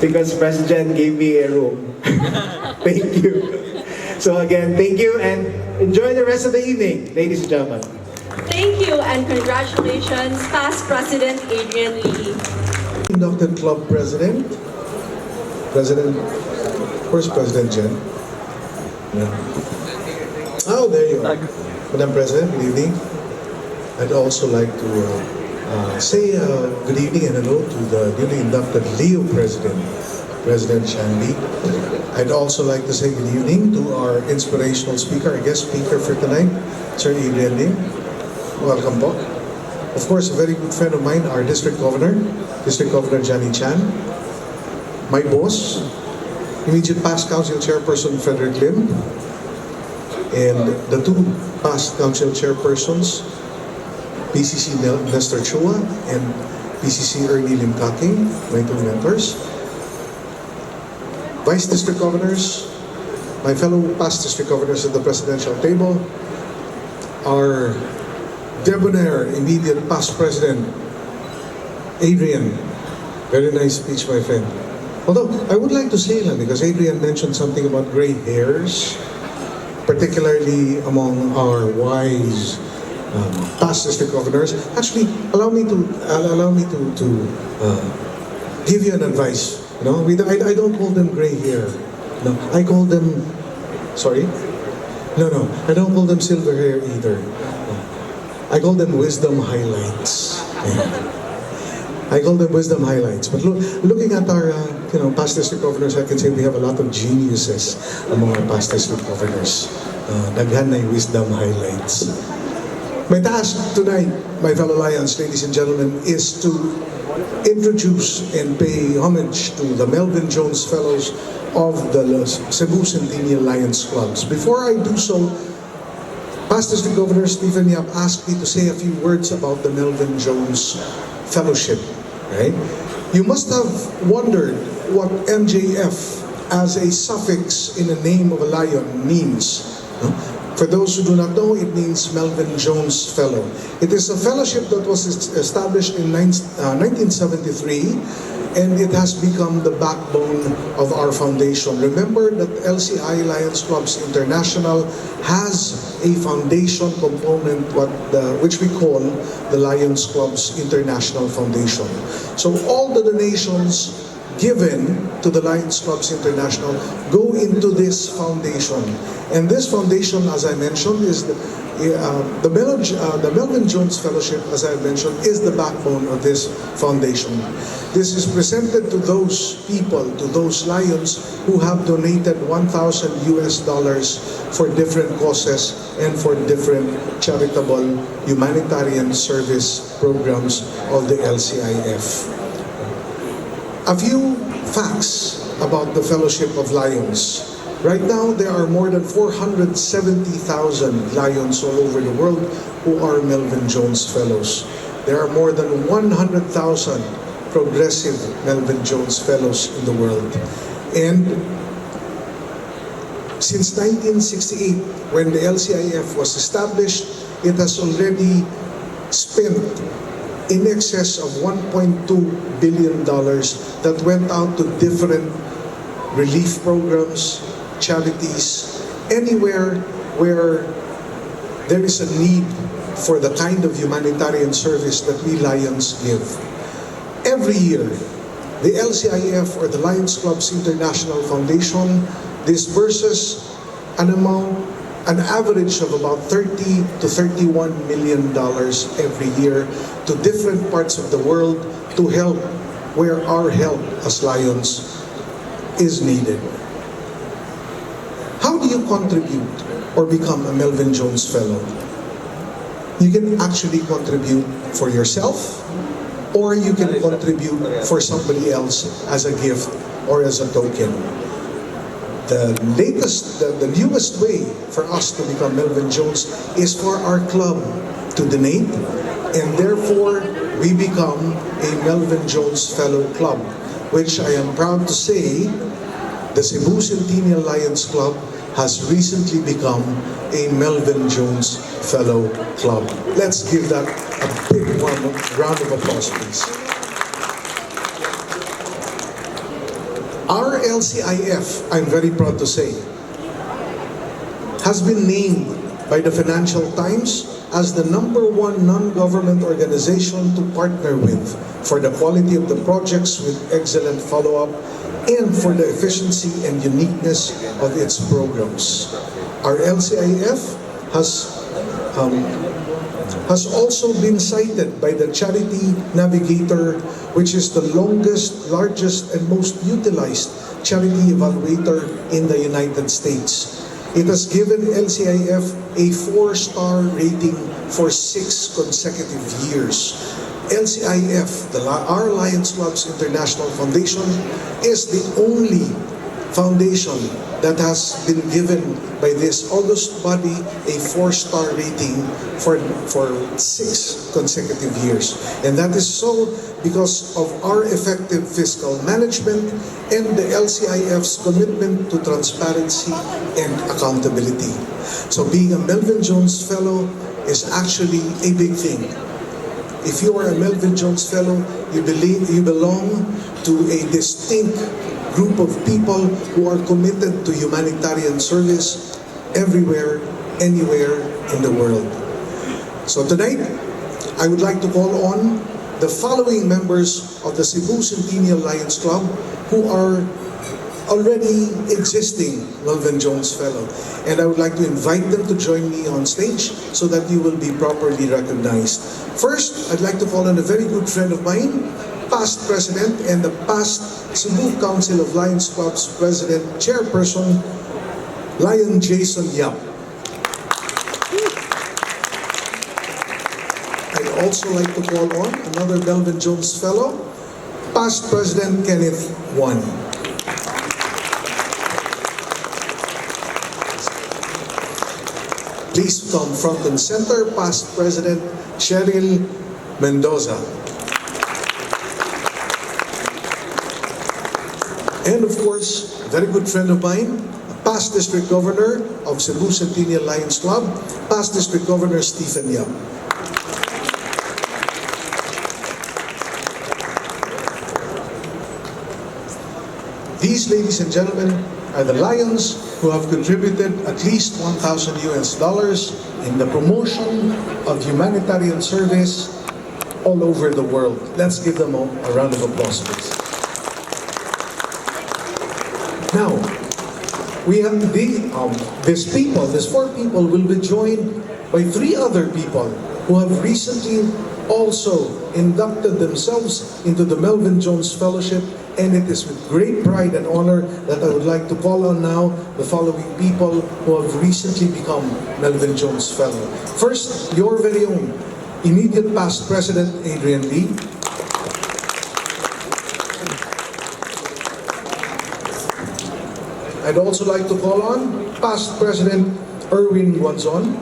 Because President gave me a room. Thank you. So again, thank you and enjoy the rest of the evening, ladies and gentlemen. Thank you and congratulations, past President Adrian Lee. Inducted club president, where's President Jen? Yeah. Oh, there you are. Madam President, good evening. I'd also like to say good evening and hello to the newly inducted Leo President, President Shandy. I'd also like to say good evening to our inspirational speaker, our guest speaker for tonight, Sir Adrian Lim. Welcome po. Of course, a very good friend of mine, our District Governor Johnny Chan. My boss, immediate past Council Chairperson Frederick Lim, and the two past Council Chairpersons, PCC Nustar and PCC Ernie Limkake, my two mentors. Vice District Governors, my fellow past District Governors at the Presidential table, our debonair immediate past President, Adrian. Very nice speech, my friend. Although, I would like to say lang, because Adrian mentioned something about gray hairs, particularly among our wise past district governors. Actually, allow me to give you an advice. You know, I don't call them gray hair. No, I call them. Sorry. No, I don't call them silver hair either. I call them wisdom highlights. I call them wisdom highlights. But looking at our, past district governors, I can say we have a lot of geniuses among our past district governors. Daghan na yung wisdom highlights. My task tonight, my fellow Lions, ladies and gentlemen, is to introduce and pay homage to the Melvin Jones Fellows of the Cebu Centennial Lions Clubs. Before I do so, past district governor Stephen Yap asked me to say a few words about the Melvin Jones Fellowship. Right? You must have wondered what MJF as a suffix in the name of a lion means. For those who do not know, it means Melvin Jones Fellow. It is a fellowship that was established in 1973, and it has become the backbone of our foundation. Remember that LCI Lions Clubs International has a foundation component which we call the Lions Clubs International Foundation. So all the donations given to the Lions Clubs International go into this foundation. And this foundation, as I mentioned, is the Melvin Jones Fellowship, as I mentioned, is the backbone of this foundation. This is presented to those people, to those Lions who have donated $1,000 for different causes and for different charitable humanitarian service programs of the LCIF. A few facts about the Fellowship of Lions. Right now, there are more than 470,000 Lions all over the world who are Melvin Jones Fellows. There are more than 100,000 progressive Melvin Jones Fellows in the world. And since 1968, when the LCIF was established, it has already spent in excess of $1.2 billion that went out to different relief programs, charities, anywhere where there is a need for the kind of humanitarian service that we Lions give. Every year, the LCIF, or the Lions Clubs International Foundation, disburses an average of about $30 to $31 million every year to different parts of the world to help where our help as Lions is needed. How do you contribute or become a Melvin Jones Fellow? You can actually contribute for yourself, or you can contribute for somebody else as a gift or as a token. The newest way for us to become Melvin Jones is for our club to donate, and therefore we become a Melvin Jones Fellow Club, which I am proud to say the Cebu Centennial Lions Club has recently become a Melvin Jones Fellow Club. Let's give that a big round of applause, please. Our LCIF, I'm very proud to say, has been named by the Financial Times as the #1 non-government organization to partner with for the quality of the projects with excellent follow-up and for the efficiency and uniqueness of its programs. Our LCIF has also been cited by the Charity Navigator, which is the longest, largest, and most utilized charity evaluator in the United States. It has given LCIF a 4-star rating for 6 consecutive years. LCIF, our Lions Clubs International Foundation, is the only foundation that has been given by this august body a 4-star rating for 6 consecutive years. And that is so because of our effective fiscal management and the LCIF's commitment to transparency and accountability. So being a Melvin Jones Fellow is actually a big thing. If you are a Melvin Jones Fellow, you belong to a distinct group of people who are committed to humanitarian service everywhere, anywhere in the world. So tonight, I would like to call on the following members of the Cebu Centennial Lions Club who are already existing Melvin Jones Fellow. And I would like to invite them to join me on stage so that you will be properly recognized. First, I'd like to call on a very good friend of mine, past president and the past Cebu Council of Lions Club's president, chairperson, Lion Jason Yap. I'd also like to call on another Melvin Jones Fellow, past President Kenneth Wan. Please come front and center, past President Cheryl Mendoza. And of course, a very good friend of mine, past District Governor of Cebu Centennial Lions Club, past District Governor Stephen Yap. These, ladies and gentlemen, are the Lions who have contributed at least $1,000 in the promotion of humanitarian service all over the world. Let's give them a round of applause, please. Now, we have these four people will be joined by three other people who have recently also inducted themselves into the Melvin Jones Fellowship, and it is with great pride and honor that I would like to call on now the following people who have recently become Melvin Jones Fellow. First, your very own immediate past President Adrian Lee. I'd also like to call on past President Erwin Guanzon.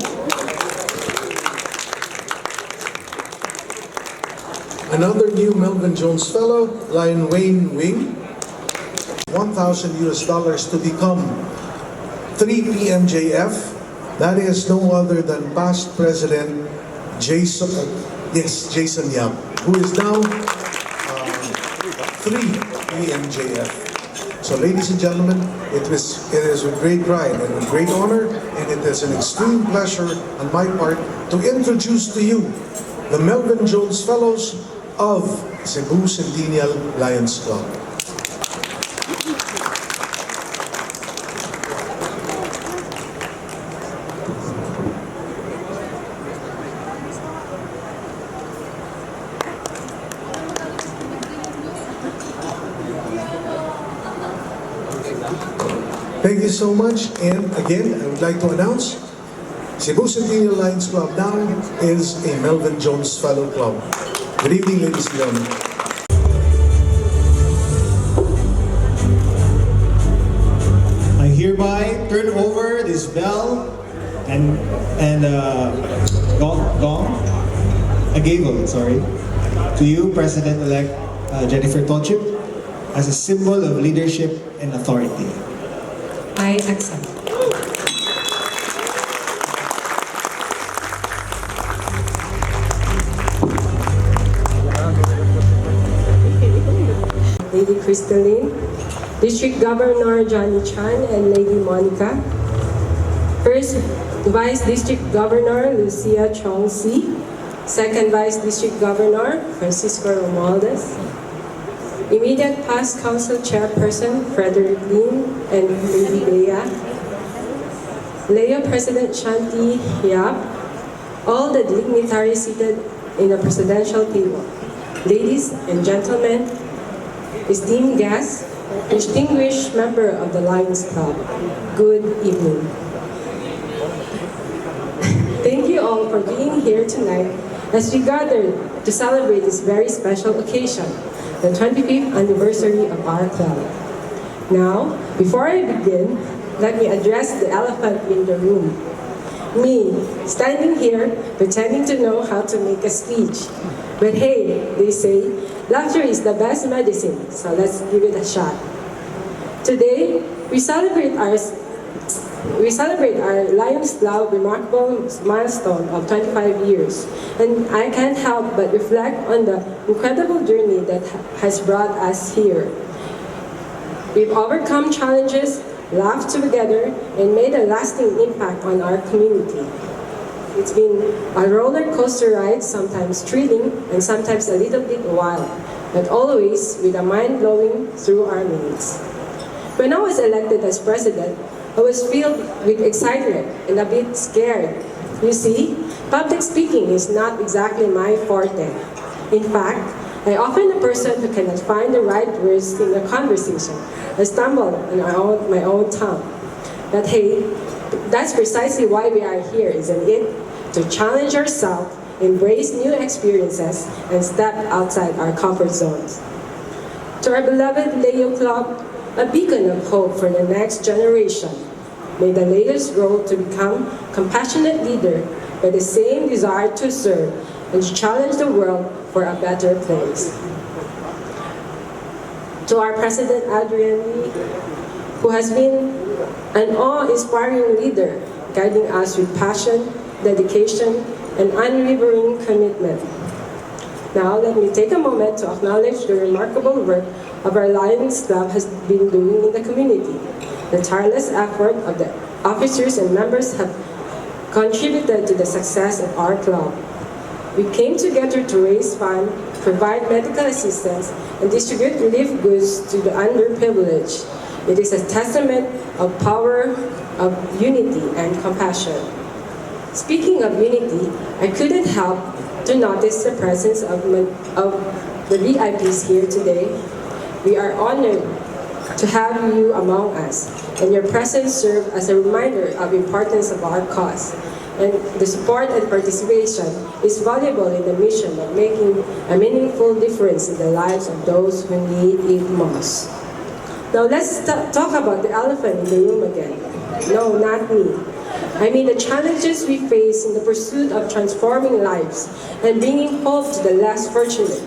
Another new Melvin Jones Fellow, Lion Wayne Wing. $1,000 to become 3 PMJF. That is no other than past President Jason Yap, who is now 3 PMJF. So ladies and gentlemen, it is with great pride and with great honor, and it is an extreme pleasure on my part to introduce to you the Melvin Jones Fellows of Cebu Centennial Lions Club. Thank you so much, and again, I would like to announce Cebu Centennial Lions Club now is a Melvin Jones Fellow Club. Good evening, ladies and gentlemen. I hereby turn over this bell and gavel, to you, President-elect Jennifer Tochip, as a symbol of leadership and authority. I accept. Lady Crystalline, District Governor Johnny Chan and Lady Monica, First Vice District Governor Lucia Chong-Si, Second Vice District Governor Francisco Romualdez, Immediate Past Council Chairperson Frederick Lin and Lady Leo President Shanti Yap, all the dignitaries seated in the presidential table, ladies and gentlemen, esteemed guests, distinguished member of the Lions Club, good evening. Thank you all for being here tonight as we gathered to celebrate this very special occasion, the 25th anniversary of our club. Now, before I begin, let me address the elephant in the room. Me, standing here, pretending to know how to make a speech. But hey, they say, laughter is the best medicine, so let's give it a shot. Today, we celebrate our Lions Club remarkable milestone of 25 years, and I can't help but reflect on the incredible journey that has brought us here. We've overcome challenges, laughed together, and made a lasting impact on our community. It's been a roller coaster ride, sometimes thrilling and sometimes a little bit wild, but always with a mind blowing through our meetings. When I was elected as president, I was filled with excitement and a bit scared. You see, public speaking is not exactly my forte. In fact, I often a person who cannot find the right words in a conversation. I stumble on my own tongue. But hey, that's precisely why we are here, isn't it? To challenge ourselves, embrace new experiences, and step outside our comfort zones. To our beloved Leo Club, a beacon of hope for the next generation. May the Leos grow to become compassionate leader with the same desire to serve and to challenge the world for a better place. To our President Adrian Lee, who has been an awe-inspiring leader, guiding us with passion, dedication, and unwavering commitment. Now, let me take a moment to acknowledge the remarkable work of our Lions Club has been doing in the community. The tireless effort of the officers and members have contributed to the success of our club. We came together to raise funds, provide medical assistance, and distribute relief goods to the underprivileged. It is a testament of power of unity and compassion. Speaking of unity, I couldn't help to notice the presence of the VIPs here today. We are honored to have you among us, and your presence serves as a reminder of the importance of our cause. And the support and participation is valuable in the mission of making a meaningful difference in the lives of those who need it most. Now let's talk about the elephant in the room again. No, not me. I mean the challenges we face in the pursuit of transforming lives and bringing hope to the less fortunate.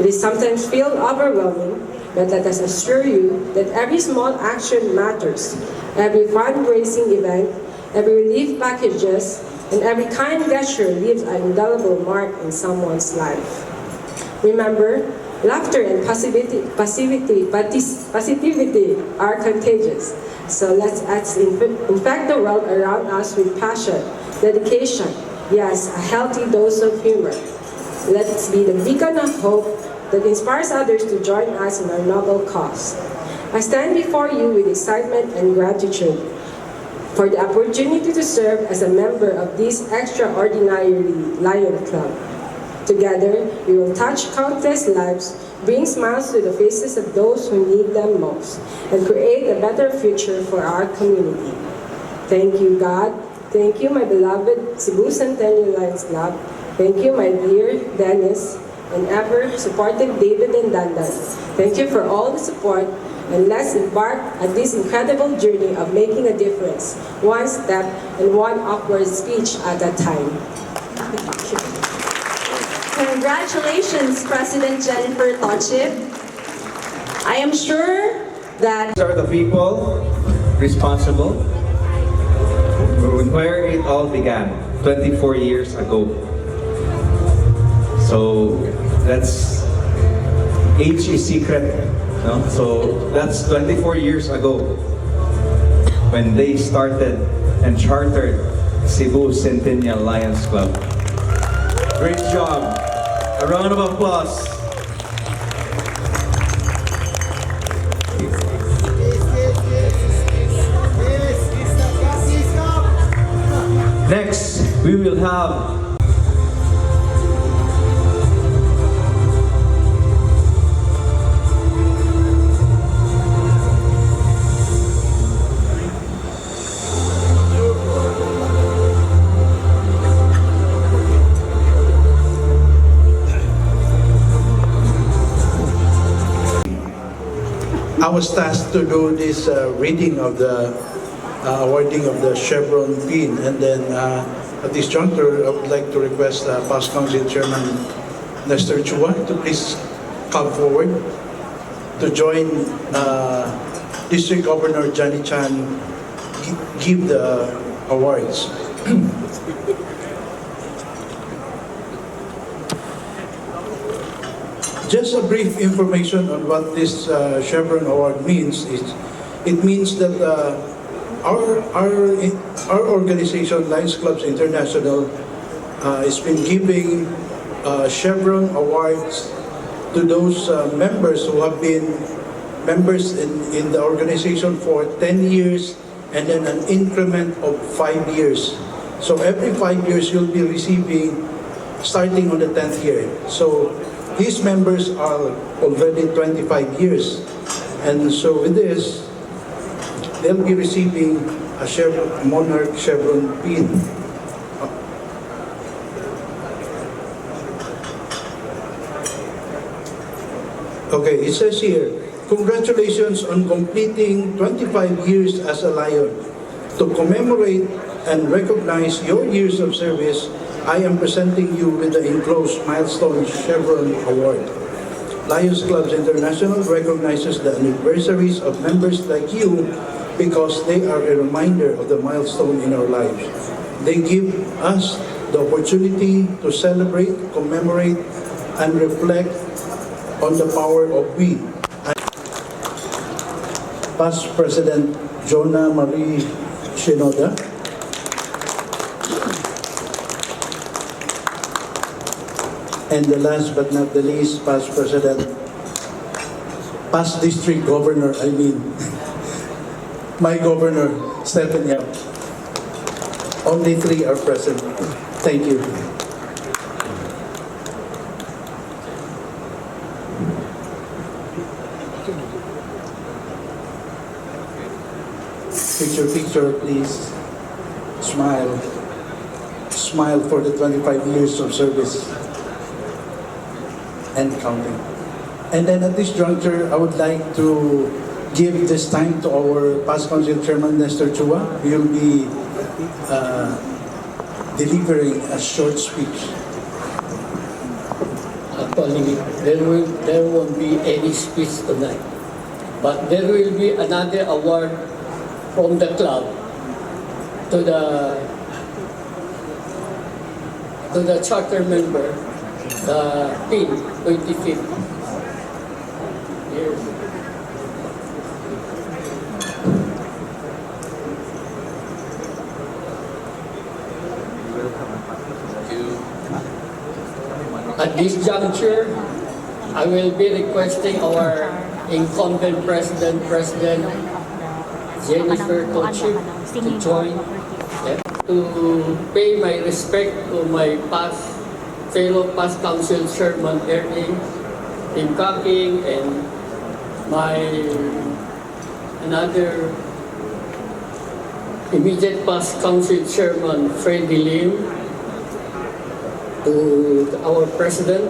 It is sometimes feel overwhelming, but let us assure you that every small action matters. Every fundraising event, every relief packages, and every kind gesture leaves an indelible mark in someone's life. Remember, laughter and positivity are contagious. So let's infect the world around us with passion, dedication, yes, a healthy dose of humor. Let's be the beacon of hope that inspires others to join us in our noble cause. I stand before you with excitement and gratitude for the opportunity to serve as a member of this extraordinary Lion Club. Together, we will touch countless lives, bring smiles to the faces of those who need them most, and create a better future for our community. Thank you, God. Thank you, my beloved Cebu Centennial Lions Club. Thank you, my dear Dennis, and ever-supportive David and Dandan. Thank you for all the support, and let's embark on this incredible journey of making a difference, one step and one awkward speech at a time. Thank you. Congratulations, President Jennifer Tochip. I am sure that These are the people responsible where it all began 24 years ago. So that's age is secret. No? So that's 24 years ago when they started and chartered Cebu Centennial Lions Club. Great job. A round of applause. Next, we will have I was tasked to do this reading of the awarding of the Chevron pin, and then at this juncture, I would like to request Past Council Chairman Nustar to please come forward to join District Governor Johnny Chan give the awards. Just a brief information on what this Chevron Award means is, it means that our organization, Lions Clubs International, has been giving Chevron Awards to those members who have been members in the organization for 10 years and then an increment of 5 years. So every 5 years you'll be receiving starting on the 10th year. So these members are already 25 years. And so with this, they'll be receiving a Monarch Chevron pin. Okay, it says here, congratulations on completing 25 years as a Lion. To commemorate and recognize your years of service, I am presenting you with the enclosed Milestone Chevron Award. Lions Clubs International recognizes the anniversaries of members like you because they are a reminder of the milestone in our lives. They give us the opportunity to celebrate, commemorate, and reflect on the power of we. Past President Jonah Marie Shinoda, and the last but not the least, past district governor, my governor, Stephen Yap. Only 3 are present. Thank you. Picture, please. Smile. Smile for the 25 years of service and counting. And then at this juncture, I would like to give this time to our past council chairman, Nustar. He will be delivering a short speech. Actually, there won't be any speech tonight. But there will be another award from the club to the charter member, the PIN 25th. Yes. At this juncture, I will be requesting our incumbent President Jennifer Tochip to join, to pay my respect to my fellow past council chairman Ernie, Tim Kaking, and my another immediate past council chairman Freddie Lim, to our president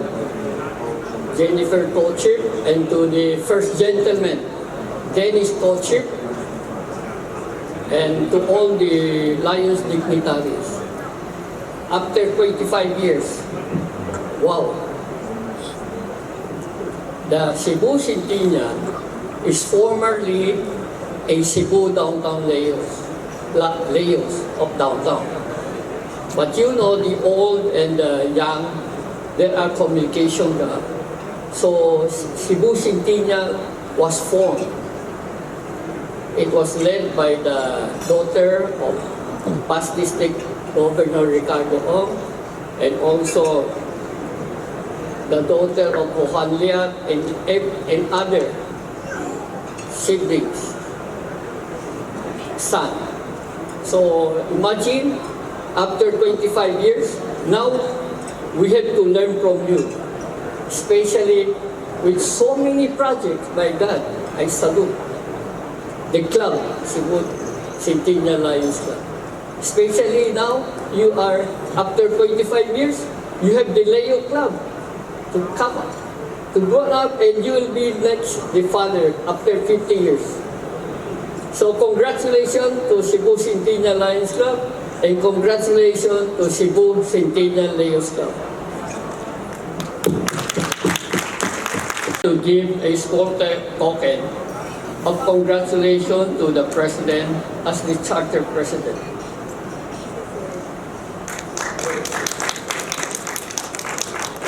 Jennifer Tochip, and to the first gentleman Dennis Tochip, and to all the Lions dignitaries. After 25 years, wow! The Cebu Centennial is formerly a Cebu downtown Leos of downtown. But you know, the old and the young, there are communication gap. So Cebu Centennial was formed. It was led by the daughter of past district Governor Ricardo Ong, and also the daughter of Johan Liat and other siblings, son. So imagine, after 25 years, now we have to learn from you, especially with so many projects. My God, I salute the club, Cebu Centennial Lions Club. Especially now, you are, after 25 years, you have the Leo Club to come up, to grow up, and you will be next, the father, after 50 years. So congratulations to Cebu Centennial Lions Club, and congratulations to Cebu Centennial Lions Club. To give a small token of congratulations to the President as the Charter President.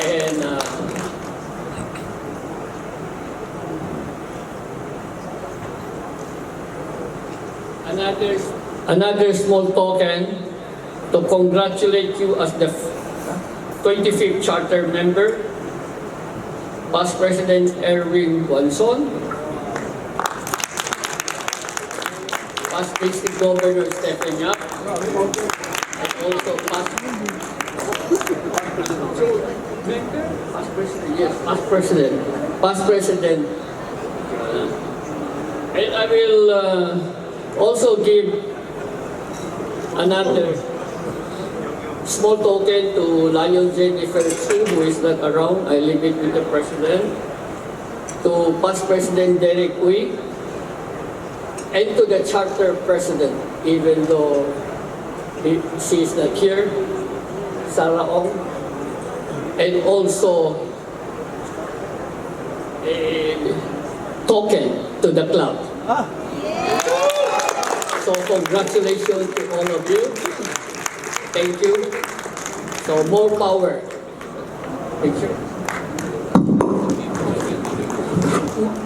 And another small token to congratulate you as the 25th Charter Member, Past President Erwin Guanzon, Past District Governor Stephen Yap, and also Past President. And I will also give another small token to Lion Jennifer Chu, who is not around. I leave it with the President. To Past President Derek Uy, and to the Charter President, even though she is not here, Sarah Ong, and also a token to the club. So congratulations to all of you. Thank you. So more power. Picture.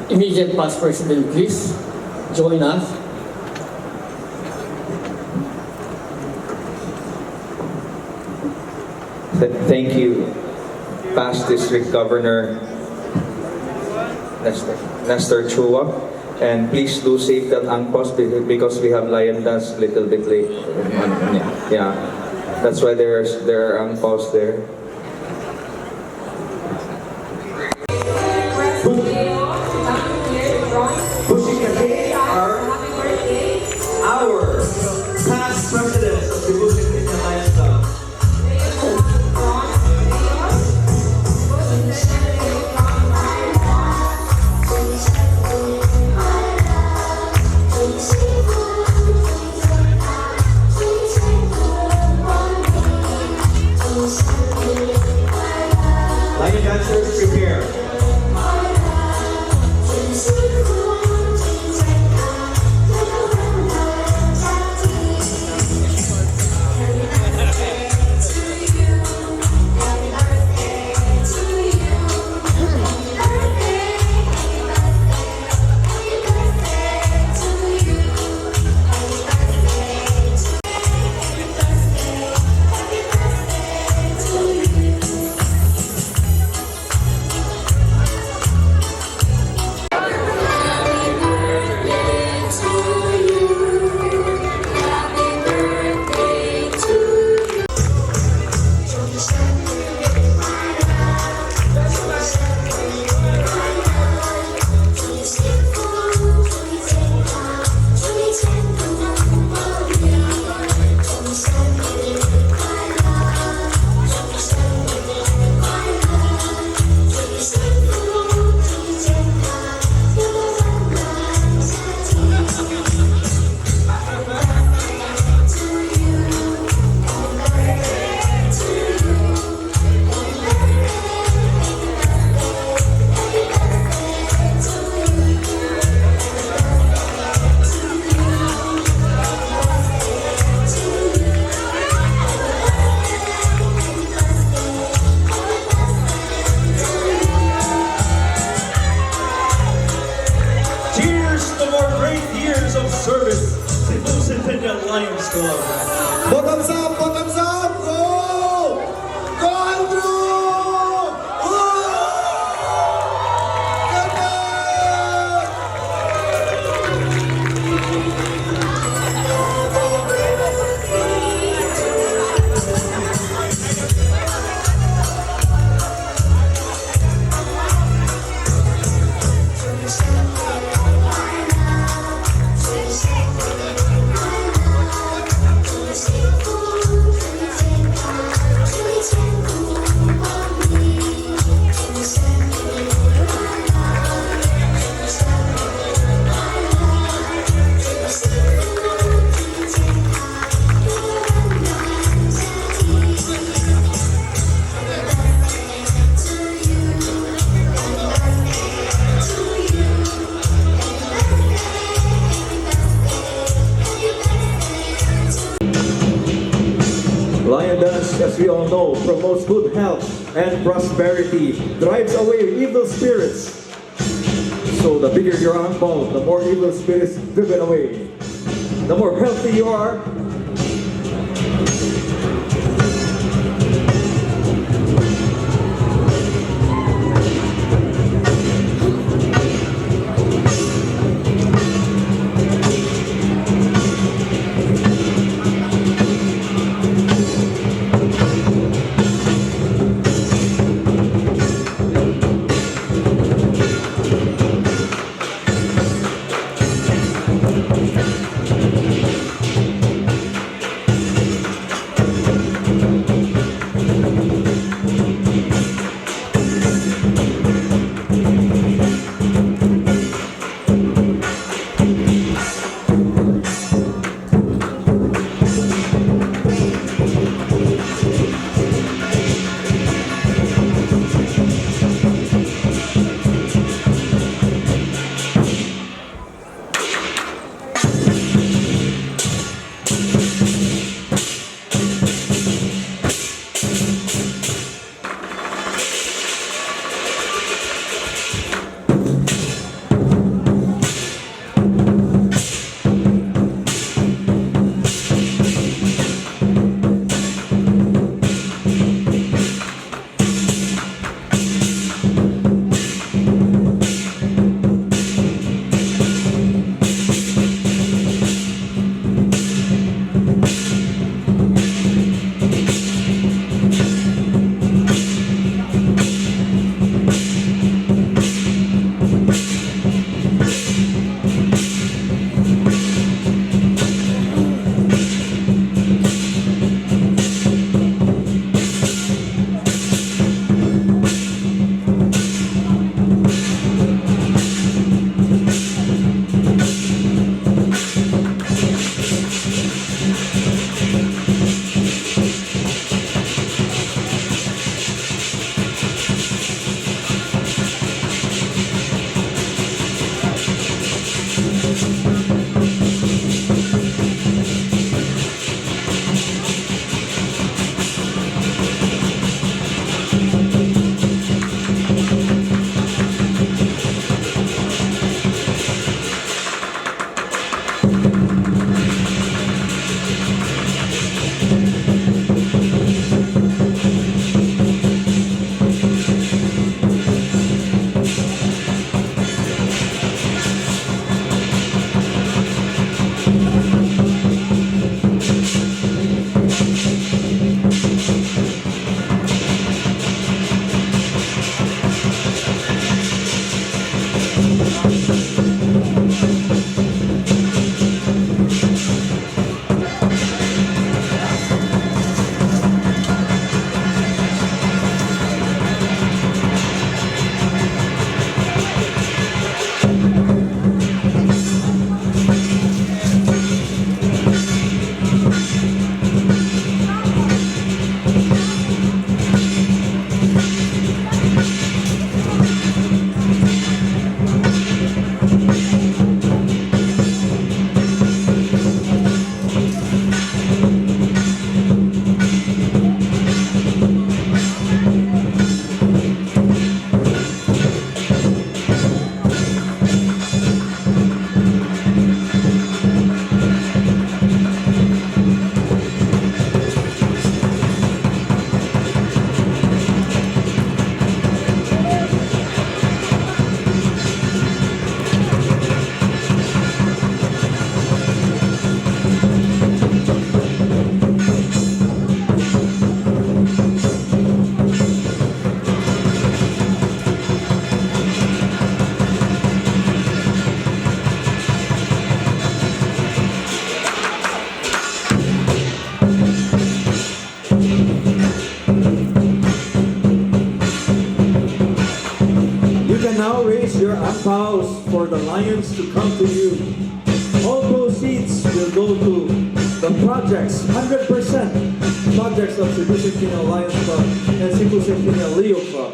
Immediate past president, please join us. Thank you, past District Governor Nustar Chua. And please do save that angpos because we have lion dance little bit late. Yeah, that's why there are angpos there. Pushing ahead are our past president of Cebu Centennial Lions Club. Lion dancers, prepare. Service, Cebu Centennial Lions Club. Bottoms up, bottoms up, go! Go Andrew! Lion dance, as we all know, promotes good health and prosperity, drives away evil spirits. So the bigger your angpao, the more evil spirits driven away. The more healthy you are, the lions to come to you. All proceeds will go to the projects, 100% projects of Cebu Centennial Lions Club and Cebu Centennial Leo Club.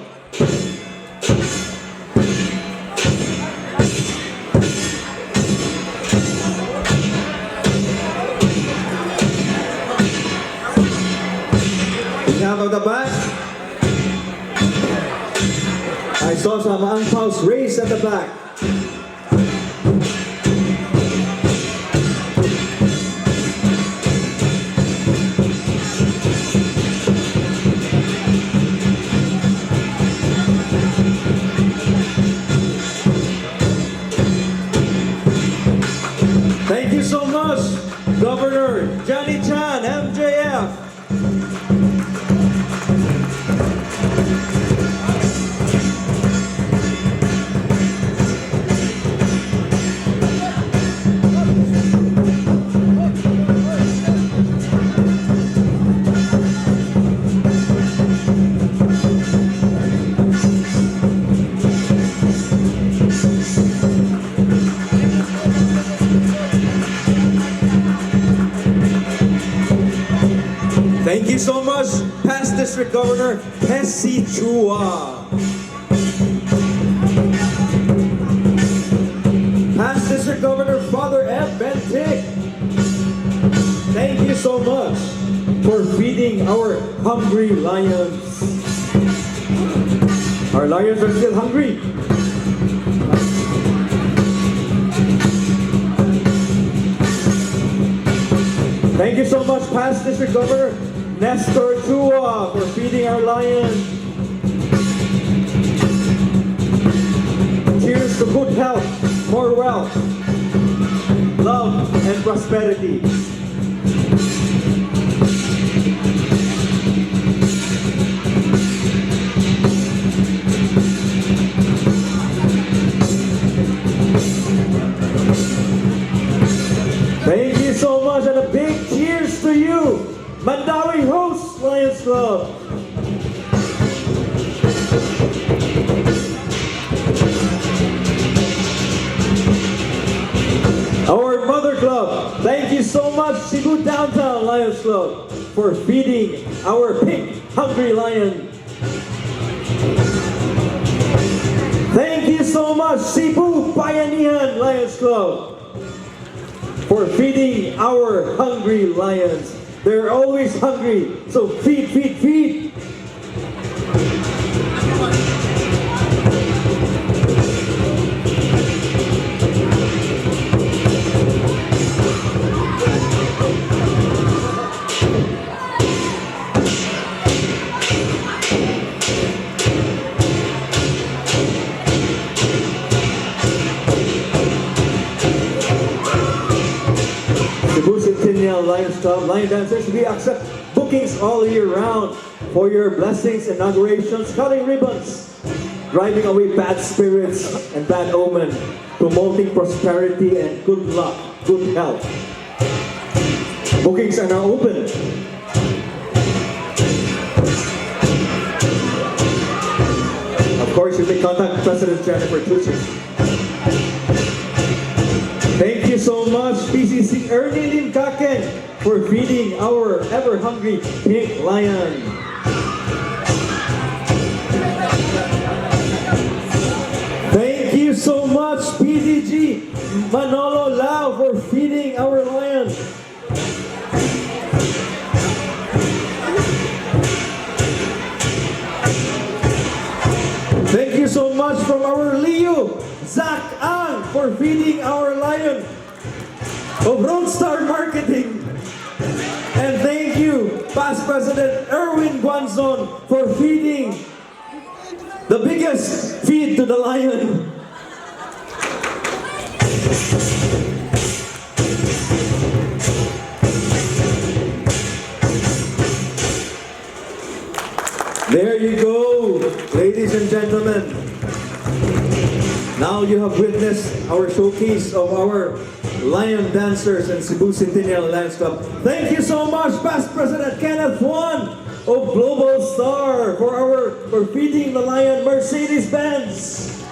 Behalf of the back, I saw some angpaos raised at the back. Thank you so much, Governor Johnny Chan, MJF. Thank you so much, past District Governor Hesi Chua. Past District Governor Father Ed Bentic. Thank you so much for feeding our hungry lions. Our lions are still hungry. Thank you so much, past District Governor Nustar for feeding our lions. Cheers to good health, more wealth, love, and prosperity. Thank you so much, and a big cheers to you, Mandawi Host Lions Club. Our mother club, thank you so much, Cebu Downtown Lions Club, for feeding our pink hungry lion. Thank you so much, Cebu Bayanihan Lions Club, for feeding our hungry lions. They're always hungry, so feed, feed, feed. Cebu Centennial Lions Club Lion Dancers, we accept bookings all year round for your blessings, inaugurations, cutting ribbons, driving away bad spirits and bad omen, promoting prosperity and good luck, good health. Bookings are now open. Of course, you may contact President Jennifer Tucci. Thank you so much, PCC Ernie Lim Kaken, for feeding our ever-hungry pink lion. Thank you so much, PDG Manolo Lau, for feeding our lion. Thank you so much from our Leo, Zach Ang, for feeding our lion of Nustar Marketing. And thank you, Past President Erwin Guanzon, for feeding the biggest feed to the lion. There you go, ladies and gentlemen. Now you have witnessed our showcase of our lion dancers and Cebu Centennial Lions Club. Thank you so much, Past President Kenneth Juan of Global Star, for feeding the lion Mercedes-Benz.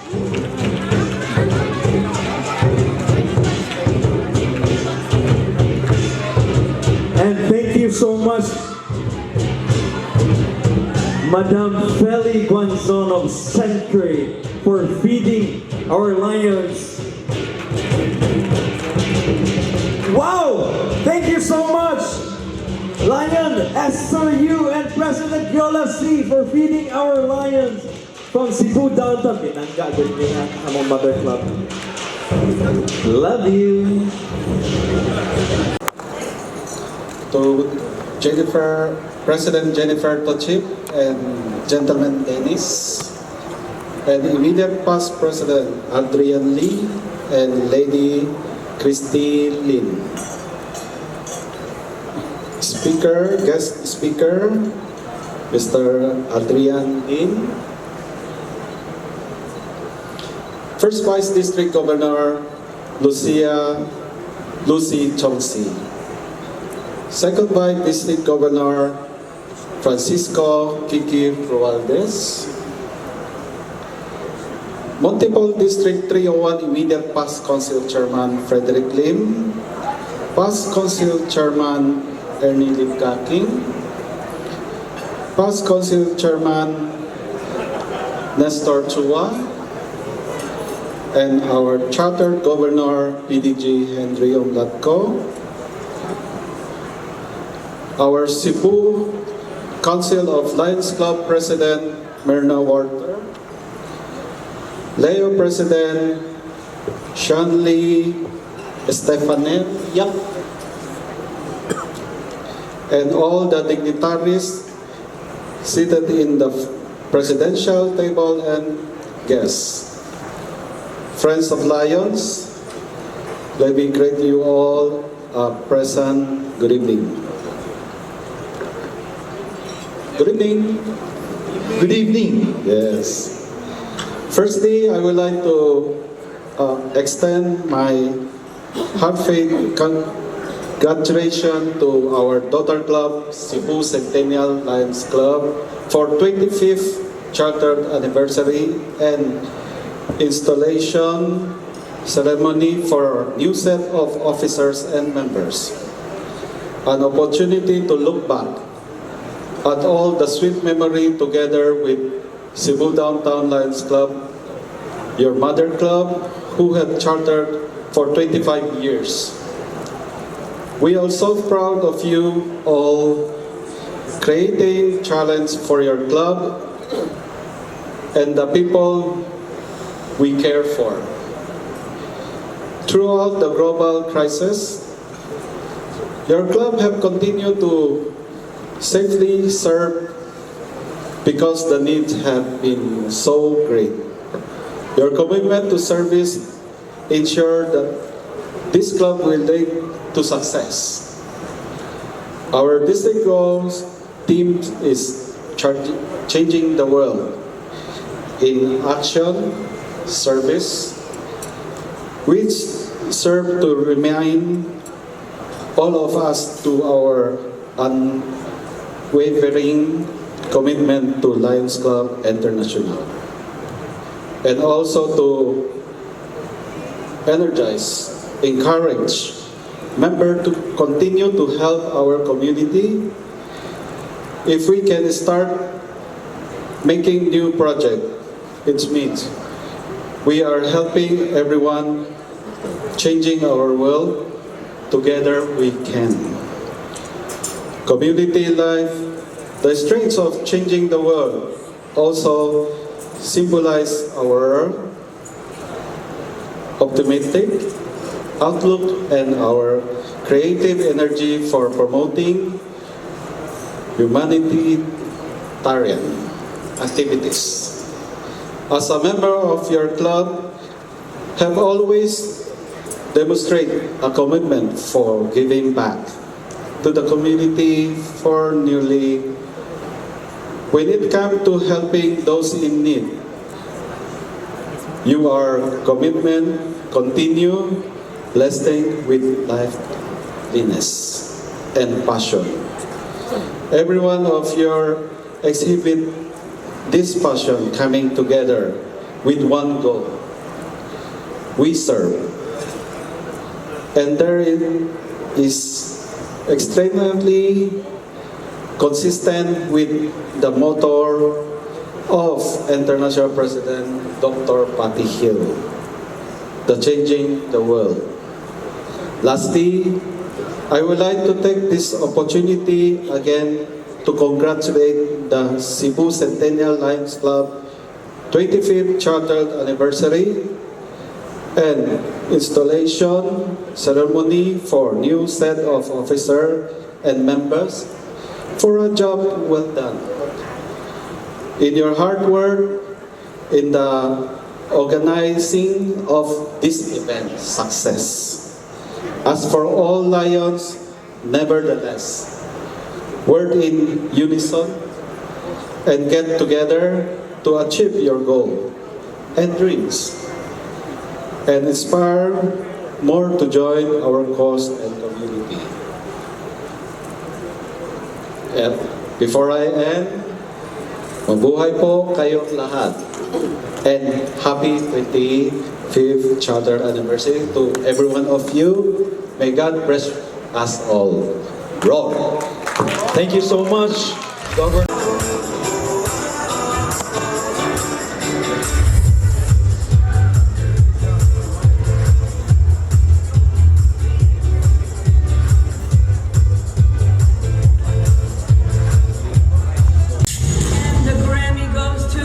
Madam Feli Guanzon of Century for feeding our lions. Wow! Thank you so much, Lion Esther Yu and President Yola C for feeding our lions from Cebu Downtown. Binangga din nila among mother club. Love you. To Jennifer, President Jennifer Tochip and gentleman Dennis, and immediate past President Adrian Lee and Lady Christy Lin. Speaker, guest speaker, Mr. Adrian Lin. First Vice District Governor Lucy Chongsi. Second Vice District Governor Francisco Kiki Rualdes. Multiple District 301 Immediate Past Council Chairman Frederick Lim. Past Council Chairman Ernie Lipkaking. Past Council Chairman Nestor Chua. And our Chartered Governor PDG Henry Omlatco. Our Cebu Council of Lions Club President Myrna Walter. Leo President Shanley Stefanet Yap, and all the dignitaries seated in the presidential table and guests. Friends of Lions, let me greet you all present. Good evening. Good evening. Good evening. Yes. Firstly, I would like to extend my heartfelt congratulations to our daughter club, Cebu Centennial Lions Club, for 25th chartered anniversary and installation ceremony for new set of officers and members. An opportunity to look back at all the sweet memory together with Cebu Downtown Lions Club, your mother club, who have chartered for 25 years. We are so proud of you all creating challenge for your club and the people we care for. Throughout the global crisis, your club have continued to safely serve because the needs have been so great. Your commitment to service ensure that this club will lead to success. Our district goals team is changing the world in action, service, which serve to remind all of us to our unwavering commitment to Lions Club International, and also to energize, encourage members to continue to help our community. If we can start making new project, it means we are helping everyone, changing our world. Together we can. Community life, the strengths of changing the world, also symbolize our optimistic outlook and our creative energy for promoting humanitarian activities. As a member of your club, have always demonstrated a commitment for giving back to the community for nearly when it comes to helping those in need. Your commitment continue blessing with liveliness and passion. Every one of your exhibit this passion coming together with one goal. We serve. And there is extremely consistent with the motto of International President Dr. Patty Hill, the changing the world. Lastly, I would like to take this opportunity again to congratulate the Cebu Centennial Lions Club 25th Chartered Anniversary and installation ceremony for new set of officers and members for a job well done. In your hard work in the organizing of this event success. As for all Lions, nevertheless, work in unison and get together to achieve your goal and dreams and inspire more to join our cause and community. And before I end, mabuhay po kayong lahat and happy 25th Charter Anniversary to every one of you. May God bless us all. Rock! Thank you so much, Governor. The Grammy goes to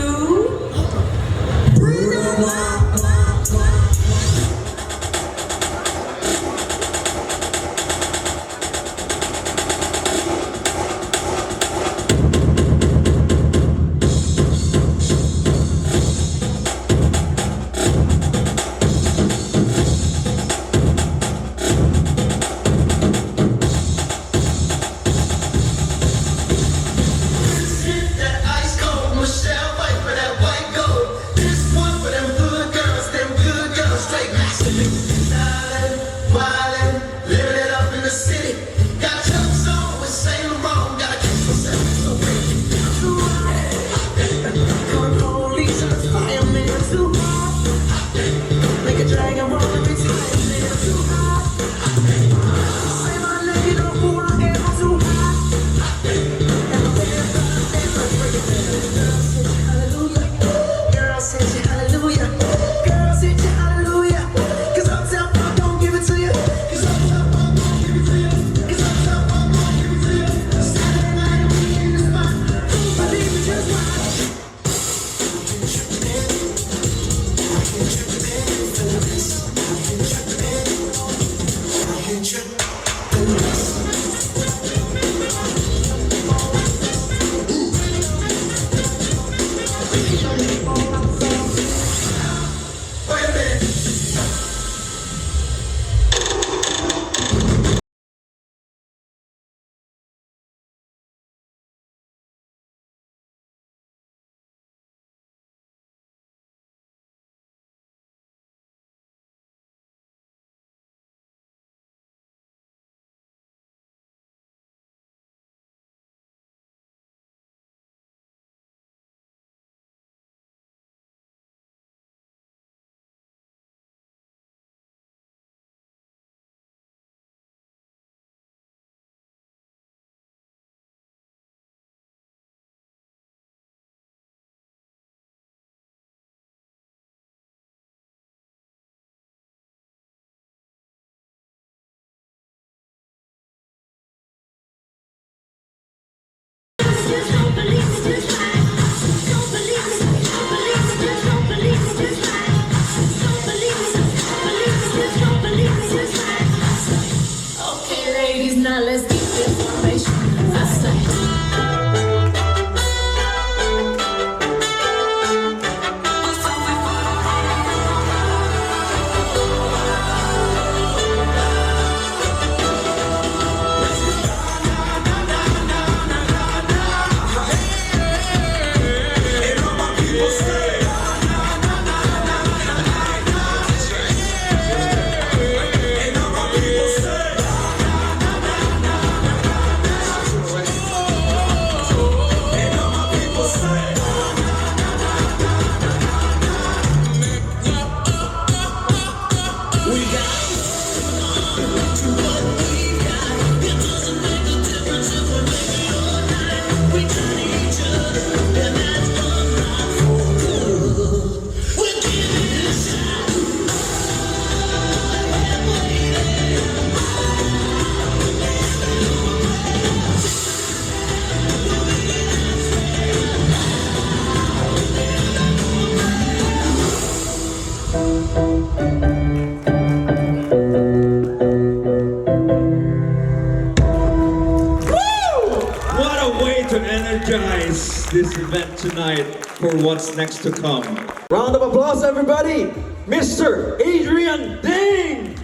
excited for what's next to come. Round of applause, everybody! Mr. Adrian Ding!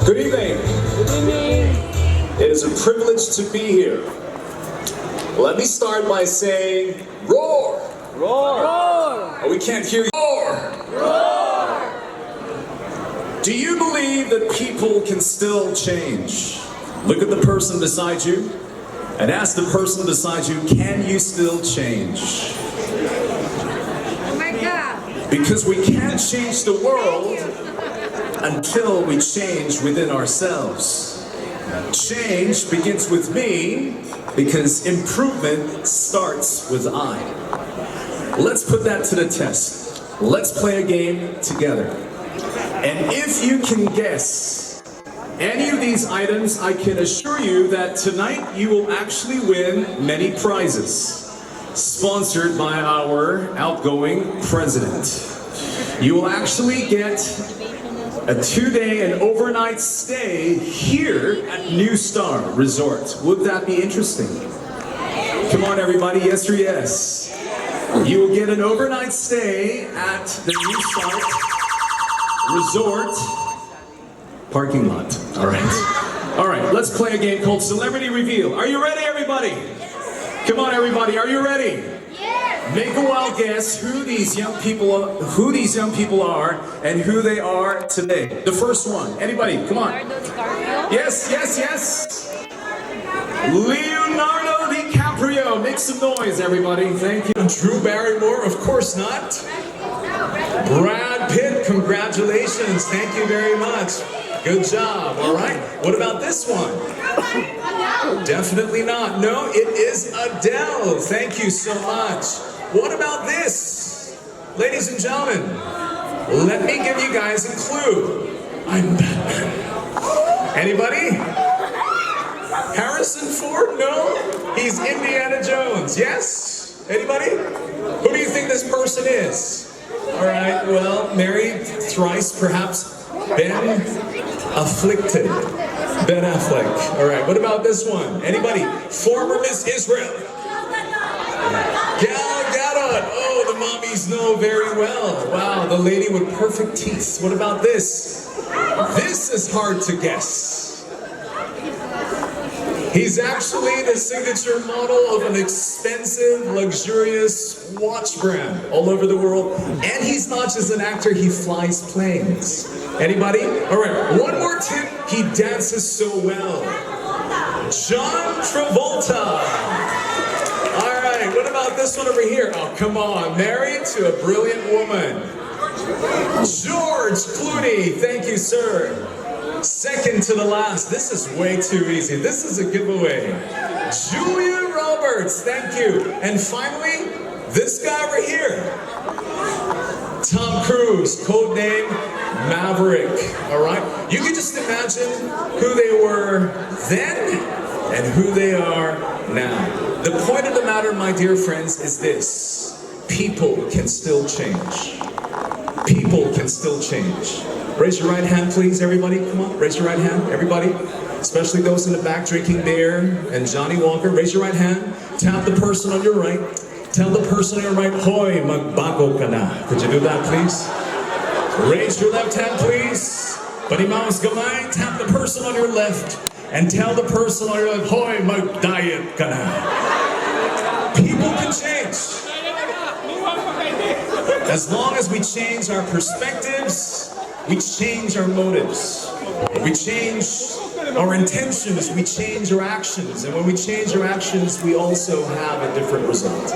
Good evening. It is a privilege to be here. Let me start by saying, roar! Roar! Roar! Oh, we can't hear you. Roar! Roar! Do you believe that people can still change? Look at the person beside you and ask the person beside you, can you still change? Oh my God! Because we can't change the world until we change within ourselves. Change begins with me because improvement starts with I. Let's put that to the test. Let's play a game together. And if you can guess any of these items, I can assure you that tonight you will actually win many prizes, sponsored by our outgoing president. You will actually get a 2-day and overnight stay here at Nustar Resort. Would that be interesting? Come on everybody, yes or yes? You will get an overnight stay at the Nustar Resort parking lot. All right, let's play a game called Celebrity Reveal. Are you ready, everybody? Come on everybody, are you ready? Make a wild guess who these young people are and who they are today. The first one, anybody, come on. Yes. Leonardo DiCaprio, make some noise, everybody. Thank you. Drew Barrymore, of course not. Brad Pitt, congratulations. Thank you very much. Good job. All right. What about this one? Definitely not. No, it is Adele. Thank you so much. What about this? Ladies and gentlemen, let me give you guys a clue. I'm Batman. Anybody? Harrison Ford? No? He's Indiana Jones. Yes? Anybody? Who do you think this person is? All right, well, married thrice, perhaps Ben Afflicted. Ben Affleck. All right, what about this one? Anybody? Former Miss Israel. Gal Gadot. Oh, the mommies know very well. Wow, the lady with perfect teeth. What about this? This is hard to guess. He's actually the signature model of an expensive, luxurious watch brand all over the world. And he's not just an actor, he flies planes. Anybody? All right, one more tip. He dances so well. John Travolta. All right, what about this one over here? Oh, come on. Married to a brilliant woman. George Clooney. Thank you, sir. Second to the last. This is way too easy. This is a giveaway. Julia Roberts. Thank you. And finally, this guy over here. Tom Cruise, codename Maverick. All right? You can just imagine who they were then and who they are now. The point of the matter, my dear friends, is this. People can still change. People can still change. Raise your right hand, please, everybody. Come on, raise your right hand, everybody. Especially those in the back drinking beer and Johnny Walker. Raise your right hand. Tap the person on your right. Tell the person on your right, hoy, magbago ka na. Could you do that, please? Raise your left hand, please. Panimaos gamay. Tap the person on your left. And tell the person on your left, hoy, mag-diet ka na. People can change. As long as we change our perspectives, we change our motives. We change our intentions, we change our actions. And when we change our actions, we also have a different result.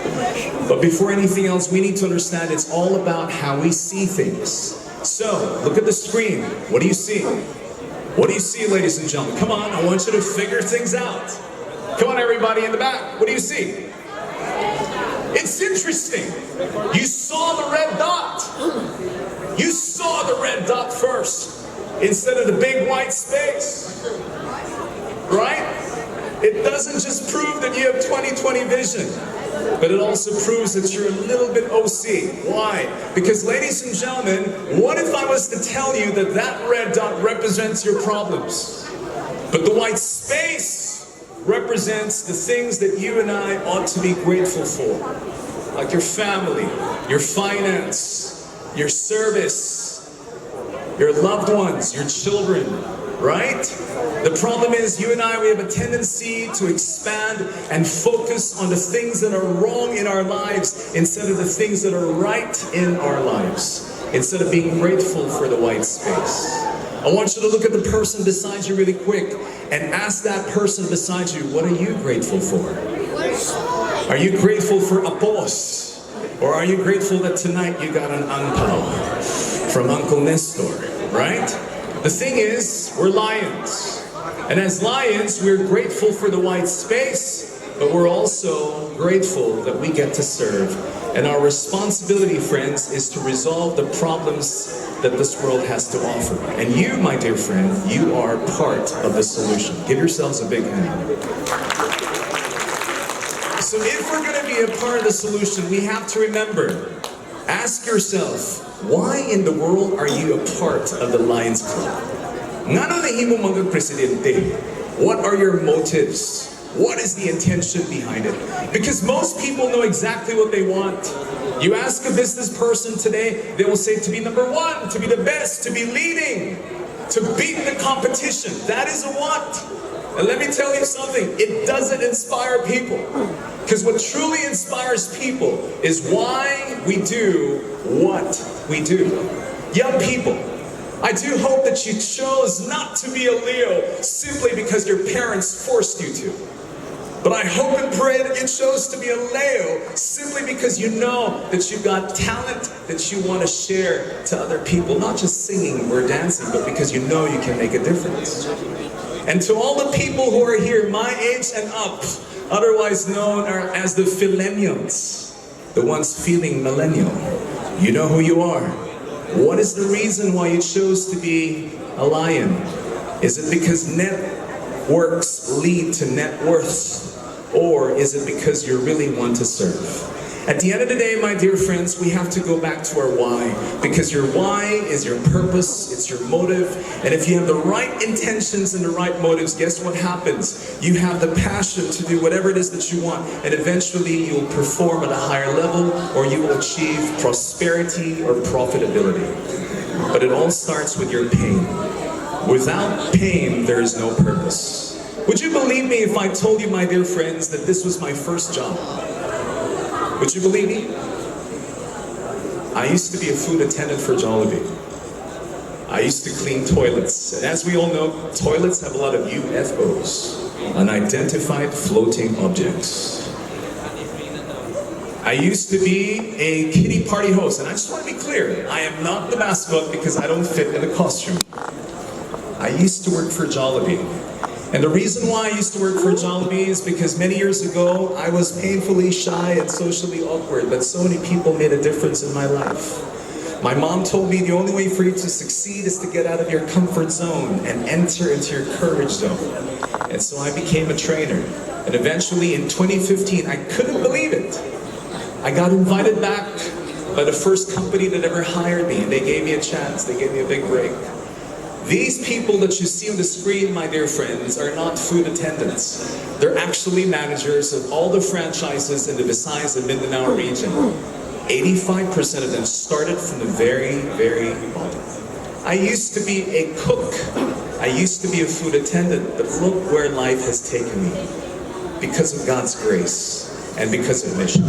But before anything else, we need to understand it's all about how we see things. So, look at the screen. What do you see? What do you see, ladies and gentlemen? Come on, I want you to figure things out. Come on, everybody in the back. What do you see? It's interesting. You saw the red dot. You saw the red dot first. instead of the big white space, right? It doesn't just prove that you have 20/20 vision, but it also proves that you're a little bit OC. Why? Because, ladies and gentlemen, what if I was to tell you that that red dot represents your problems, but the white space represents the things that you and I ought to be grateful for, like your family, your finance, your service, your loved ones, your children, right? The problem is you and I, we have a tendency to expand and focus on the things that are wrong in our lives instead of the things that are right in our lives, instead of being grateful for the white space. I want you to look at the person beside you really quick and ask that person beside you, what are you grateful for? Are you grateful for a boss? Or are you grateful that tonight you got an angpao from Uncle Nestor, right? The thing is, we're lions. And as lions, we're grateful for the white space, but we're also grateful that we get to serve. And our responsibility, friends, is to resolve the problems that this world has to offer. And you, my dear friend, you are part of the solution. Give yourselves a big hand. So if we're going to be a part of the solution, we have to remember, ask yourself, why in the world are you a part of the Lions Club? Nga nung nahimo mga presidente, what are your motives? What is the intention behind it? Because most people know exactly what they want. You ask a business person today, they will say to be number one, to be the best, to be leading, to beat the competition. That is a want. And let me tell you something, it doesn't inspire people. Because what truly inspires people is why we do what we do. Young people, I do hope that you chose not to be a Leo simply because your parents forced you to. But I hope and pray that you chose to be a Leo simply because you know that you've got talent that you want to share to other people. Not just singing or dancing, but because you know you can make a difference. And to all the people who are here, my age and up, otherwise known as the Phillennials, the ones feeling millennial, you know who you are. What is the reason why you chose to be a lion? Is it because networks lead to net worth? Or is it because you really want to serve? At the end of the day, my dear friends, we have to go back to our why. Because your why is your purpose, it's your motive. And if you have the right intentions and the right motives, guess what happens? You have the passion to do whatever it is that you want. And eventually you'll perform at a higher level, or you will achieve prosperity or profitability. But it all starts with your pain. Without pain, there is no purpose. Would you believe me if I told you, my dear friends, that this was my first job? Would you believe me? I used to be a food attendant for Jollibee. I used to clean toilets. And as we all know, toilets have a lot of UFOs, unidentified floating objects. I used to be a kiddie party host, and I just want to be clear, I am not the mascot because I don't fit in the costume. I used to work for Jollibee. And the reason why I used to work for Jollibee is because many years ago, I was painfully shy and socially awkward, but so many people made a difference in my life. My mom told me the only way for you to succeed is to get out of your comfort zone and enter into your courage zone. And so I became a trainer. And eventually in 2015, I couldn't believe it. I got invited back by the first company that ever hired me, and they gave me a chance, they gave me a big break. These people that you see on the screen, my dear friends, are not food attendants. They're actually managers of all the franchises in the Visayas and Mindanao region. 85% of them started from the very, very bottom. I used to be a cook. I used to be a food attendant, but look where life has taken me. Because of God's grace and because of mission.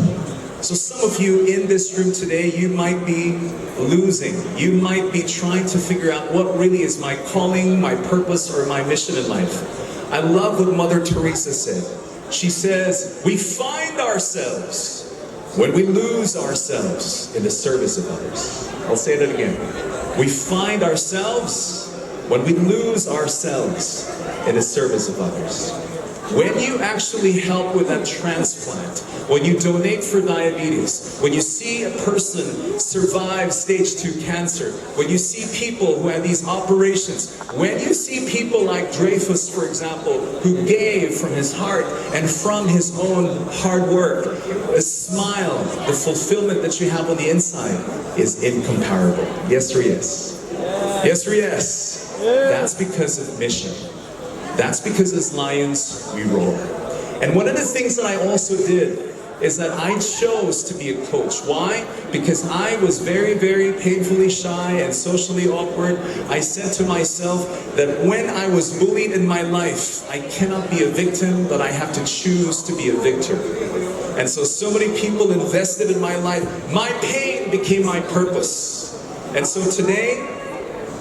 So some of you in this room today, you might be losing. You might be trying to figure out what really is my calling, my purpose, or my mission in life. I love what Mother Teresa said. She says, we find ourselves when we lose ourselves in the service of others. I'll say that again. We find ourselves when we lose ourselves in the service of others. when you actually help with that transplant, when you donate for diabetes, when you see a person survive stage 2 cancer, when you see people who have these operations, when you see people like Dreyfus, for example, who gave from his heart and from his own hard work, the smile, the fulfillment that you have on the inside is incomparable. Yes or yes? Yes or yes? That's because of mission. That's because as Lions, we roar. And one of the things that I also did is that I chose to be a coach. Why? Because I was very, very painfully shy and socially awkward. I said to myself that when I was bullied in my life, I cannot be a victim, but I have to choose to be a victor. And so many people invested in my life. My pain became my purpose. And so today,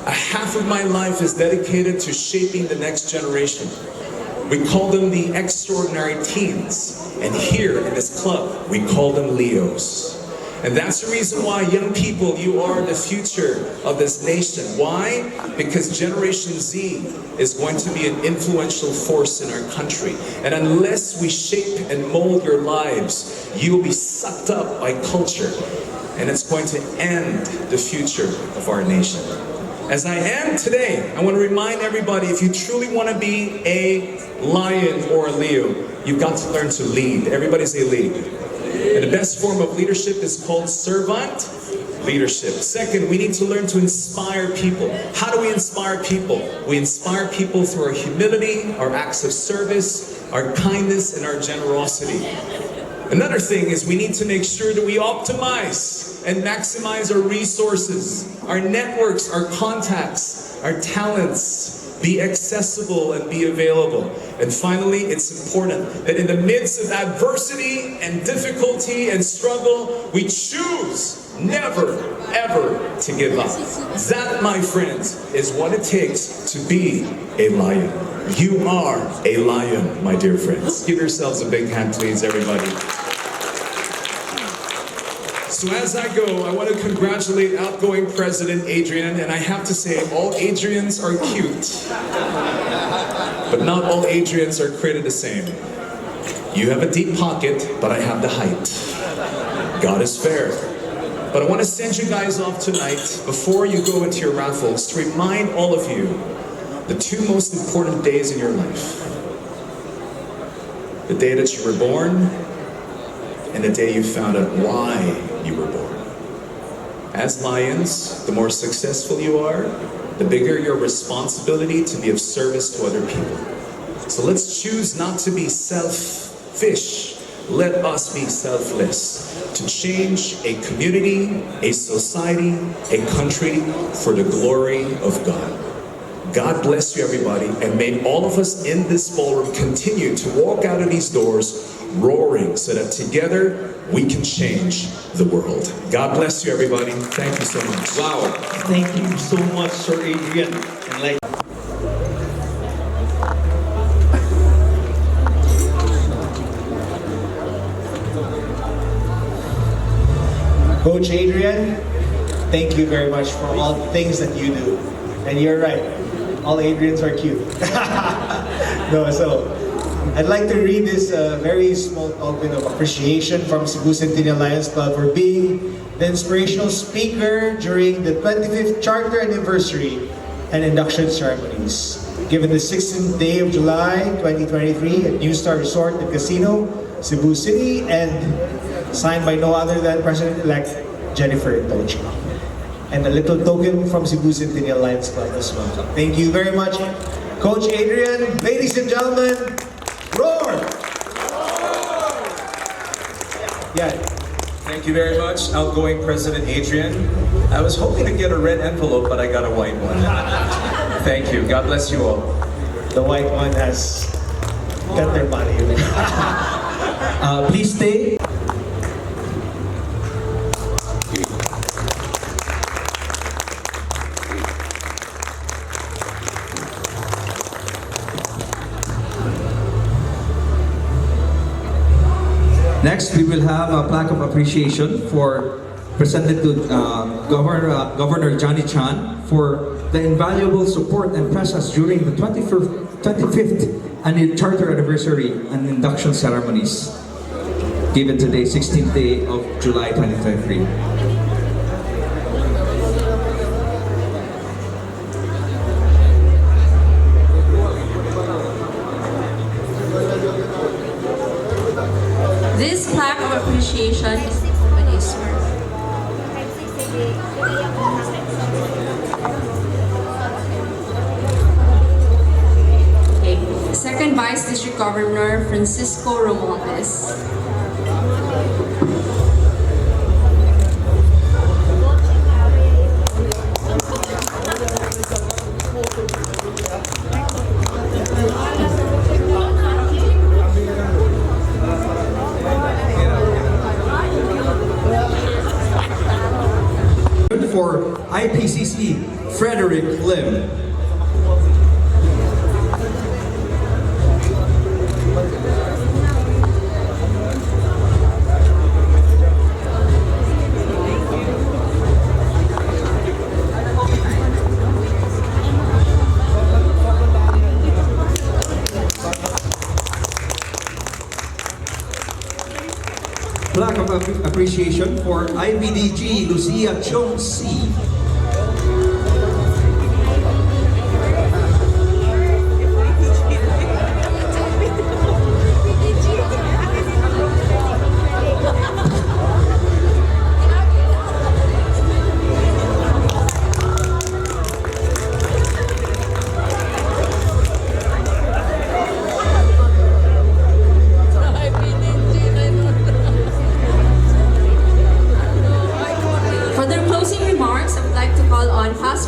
a half of my life is dedicated to shaping the next generation. We call them the extraordinary teens. And here in this club, we call them Leos. And that's the reason why, young people, you are the future of this nation. Why? Because Generation Z is going to be an influential force in our country. And unless we shape and mold your lives, you will be sucked up by culture. And it's going to end the future of our nation. As I am today, I want to remind everybody, if you truly want to be a Lion or a Leo, you've got to learn to lead. Everybody say lead. And the best form of leadership is called servant leadership. Second, we need to learn to inspire people. How do we inspire people? We inspire people through our humility, our acts of service, our kindness, and our generosity. Another thing is we need to make sure that we optimize and maximize our resources, our networks, our contacts, our talents, be accessible and be available. And finally, it's important that in the midst of adversity and difficulty and struggle, we choose never, ever to give up. That, my friends, is what it takes to be a lion. You are a lion, my dear friends. Give yourselves a big hand, please, everybody. So as I go, I want to congratulate outgoing President Adrian, and I have to say, all Adrians are cute, but not all Adrians are created the same. You have a deep pocket, but I have the height. God is fair. But I want to send you guys off tonight, before you go into your raffles, to remind all of you the two most important days in your life. The day that you were born, and the day you found out why you were born. As Lions, the more successful you are, the bigger your responsibility to be of service to other people. So let's choose not to be selfish. Let us be selfless to change a community, a society, a country for the glory of God. God bless you, everybody, and may all of us in this ballroom continue to walk out of these doors roaring so that together we can change the world. God bless you, everybody. Thank you so much. Wow. Thank you so much, Sir Adrian. And Coach Adrian, thank you very much for all the things that you do. And you're right, all Adrians are cute. No, so I'd like to read this very small token of appreciation from Cebu Centennial Lions Club for being the inspirational speaker during the 25th Charter Anniversary and induction ceremonies. Given the 16th day of July 2023 at Nustar Resort and Casino, Cebu City, and signed by no other than President-elect Jennifer Tochi. And a little token from Cebu Centennial Lions Club as well. Thank you very much, Coach Adrian. Ladies and gentlemen, roar! Yeah. Thank you very much, outgoing President Adrian. I was hoping to get a red envelope, but I got a white one. Thank you. God bless you all. The white one has got their money. Please stay. Next, we will have a plaque of appreciation presented to Governor Johnny Chan for the invaluable support and presence during the 25th and charter anniversary and induction ceremonies given today, 16th day of July 2023. This plaque of appreciation is the company's work. Okay. Second Vice District Governor Francisco Romualdez. For IPCC, Frederick Lim. Plaque of appreciation for IBDG Lucia Chong C.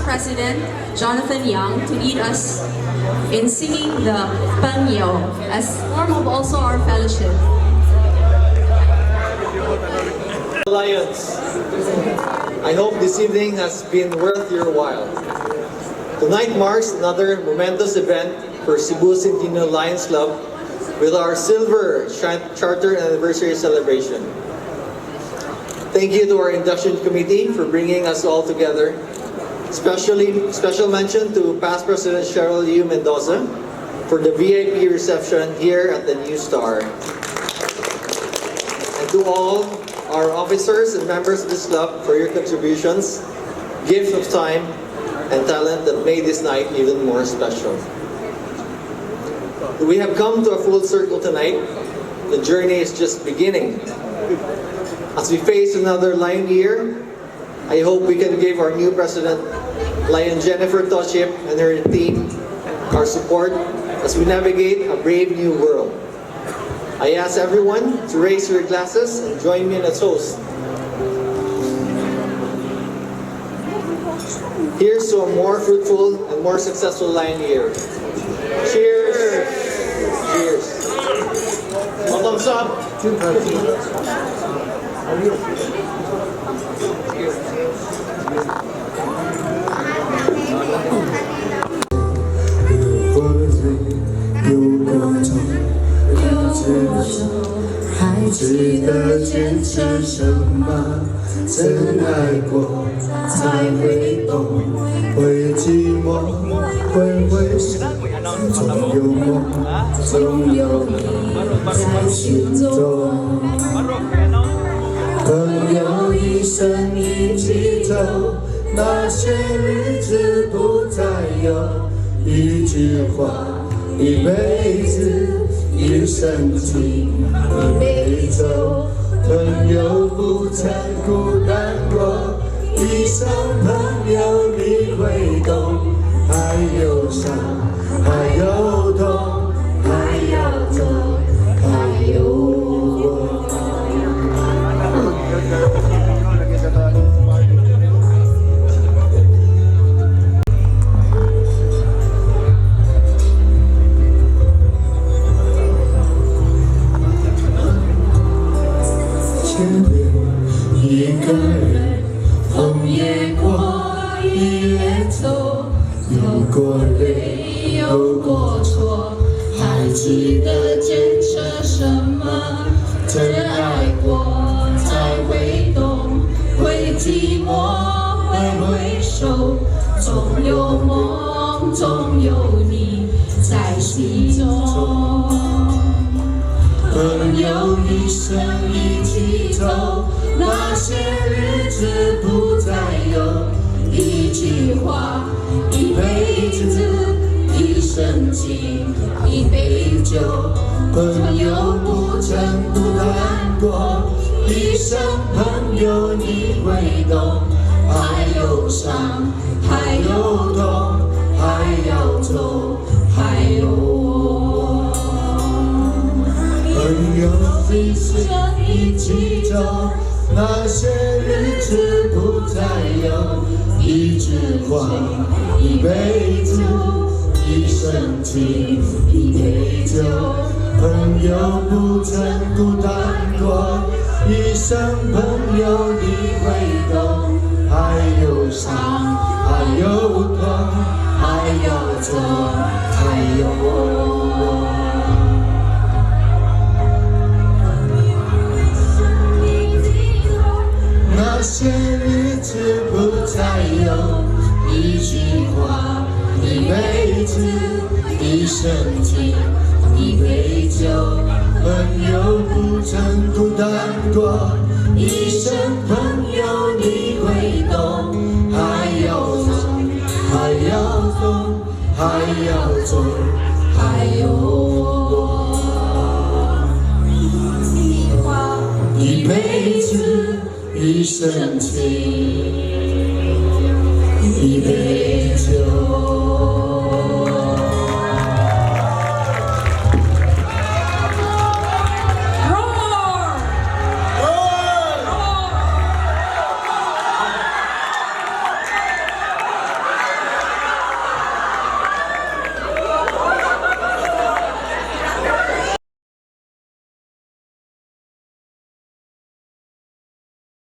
President Jonathan Young to lead us in singing the Pangyo as form of also our fellowship. Alliance, I hope this evening has been worth your while. Tonight marks another momentous event for Cebu Centennial Lions Club with our Silver Charter Anniversary celebration. Thank you to our induction committee for bringing us all together. Special mention to past President Cheryl Yu Mendoza for the VIP reception here at the Nustar. And to all our officers and members of this club for your contributions, gift of time, and talent that made this night even more special. We have come to a full circle tonight. The journey is just beginning. As we face another Lion Year, I hope we can give our new President, Lion Jennifer Toship, and her team our support as we navigate a brave new world. I ask everyone to raise your glasses and join me in a toast. Here's to a more fruitful and more successful Lion Year. Cheers! Cheers! All thumbs up!还记得坚持什么？曾爱过，才会懂，会寂寞，会回首，总有梦，总有你在心中。朋友一生一起走，那些日子不再有，一句话，一辈子。一生情，一杯酒，朋友不曾孤单过，一生朋友你会懂，还有伤，还有痛，还有走，还有我。一个人，风也过，雨也走，有过泪，有过错，还记得坚持什么？真爱过才会懂，会寂寞，会回首，总有梦，总有你在心中。朋友一生一起走，那些日子不再有。一句话，一辈子，一生情，一杯酒。朋友不曾孤单过，一生朋友你会懂。还有伤，还有痛，还要走，还有我。朋友一生一起走，那些日子不再有。一句话，一辈子，一生情，一杯酒。朋友不曾孤单过，一生朋友你会懂。还有伤，还有痛，还要走，还有我。那些日子不再有，一句话，一辈子，一生情，一杯酒。朋友不曾孤单过，一生朋友你会懂。还要伤，还要痛，还要走，还有我。一辈子，一生情，一辈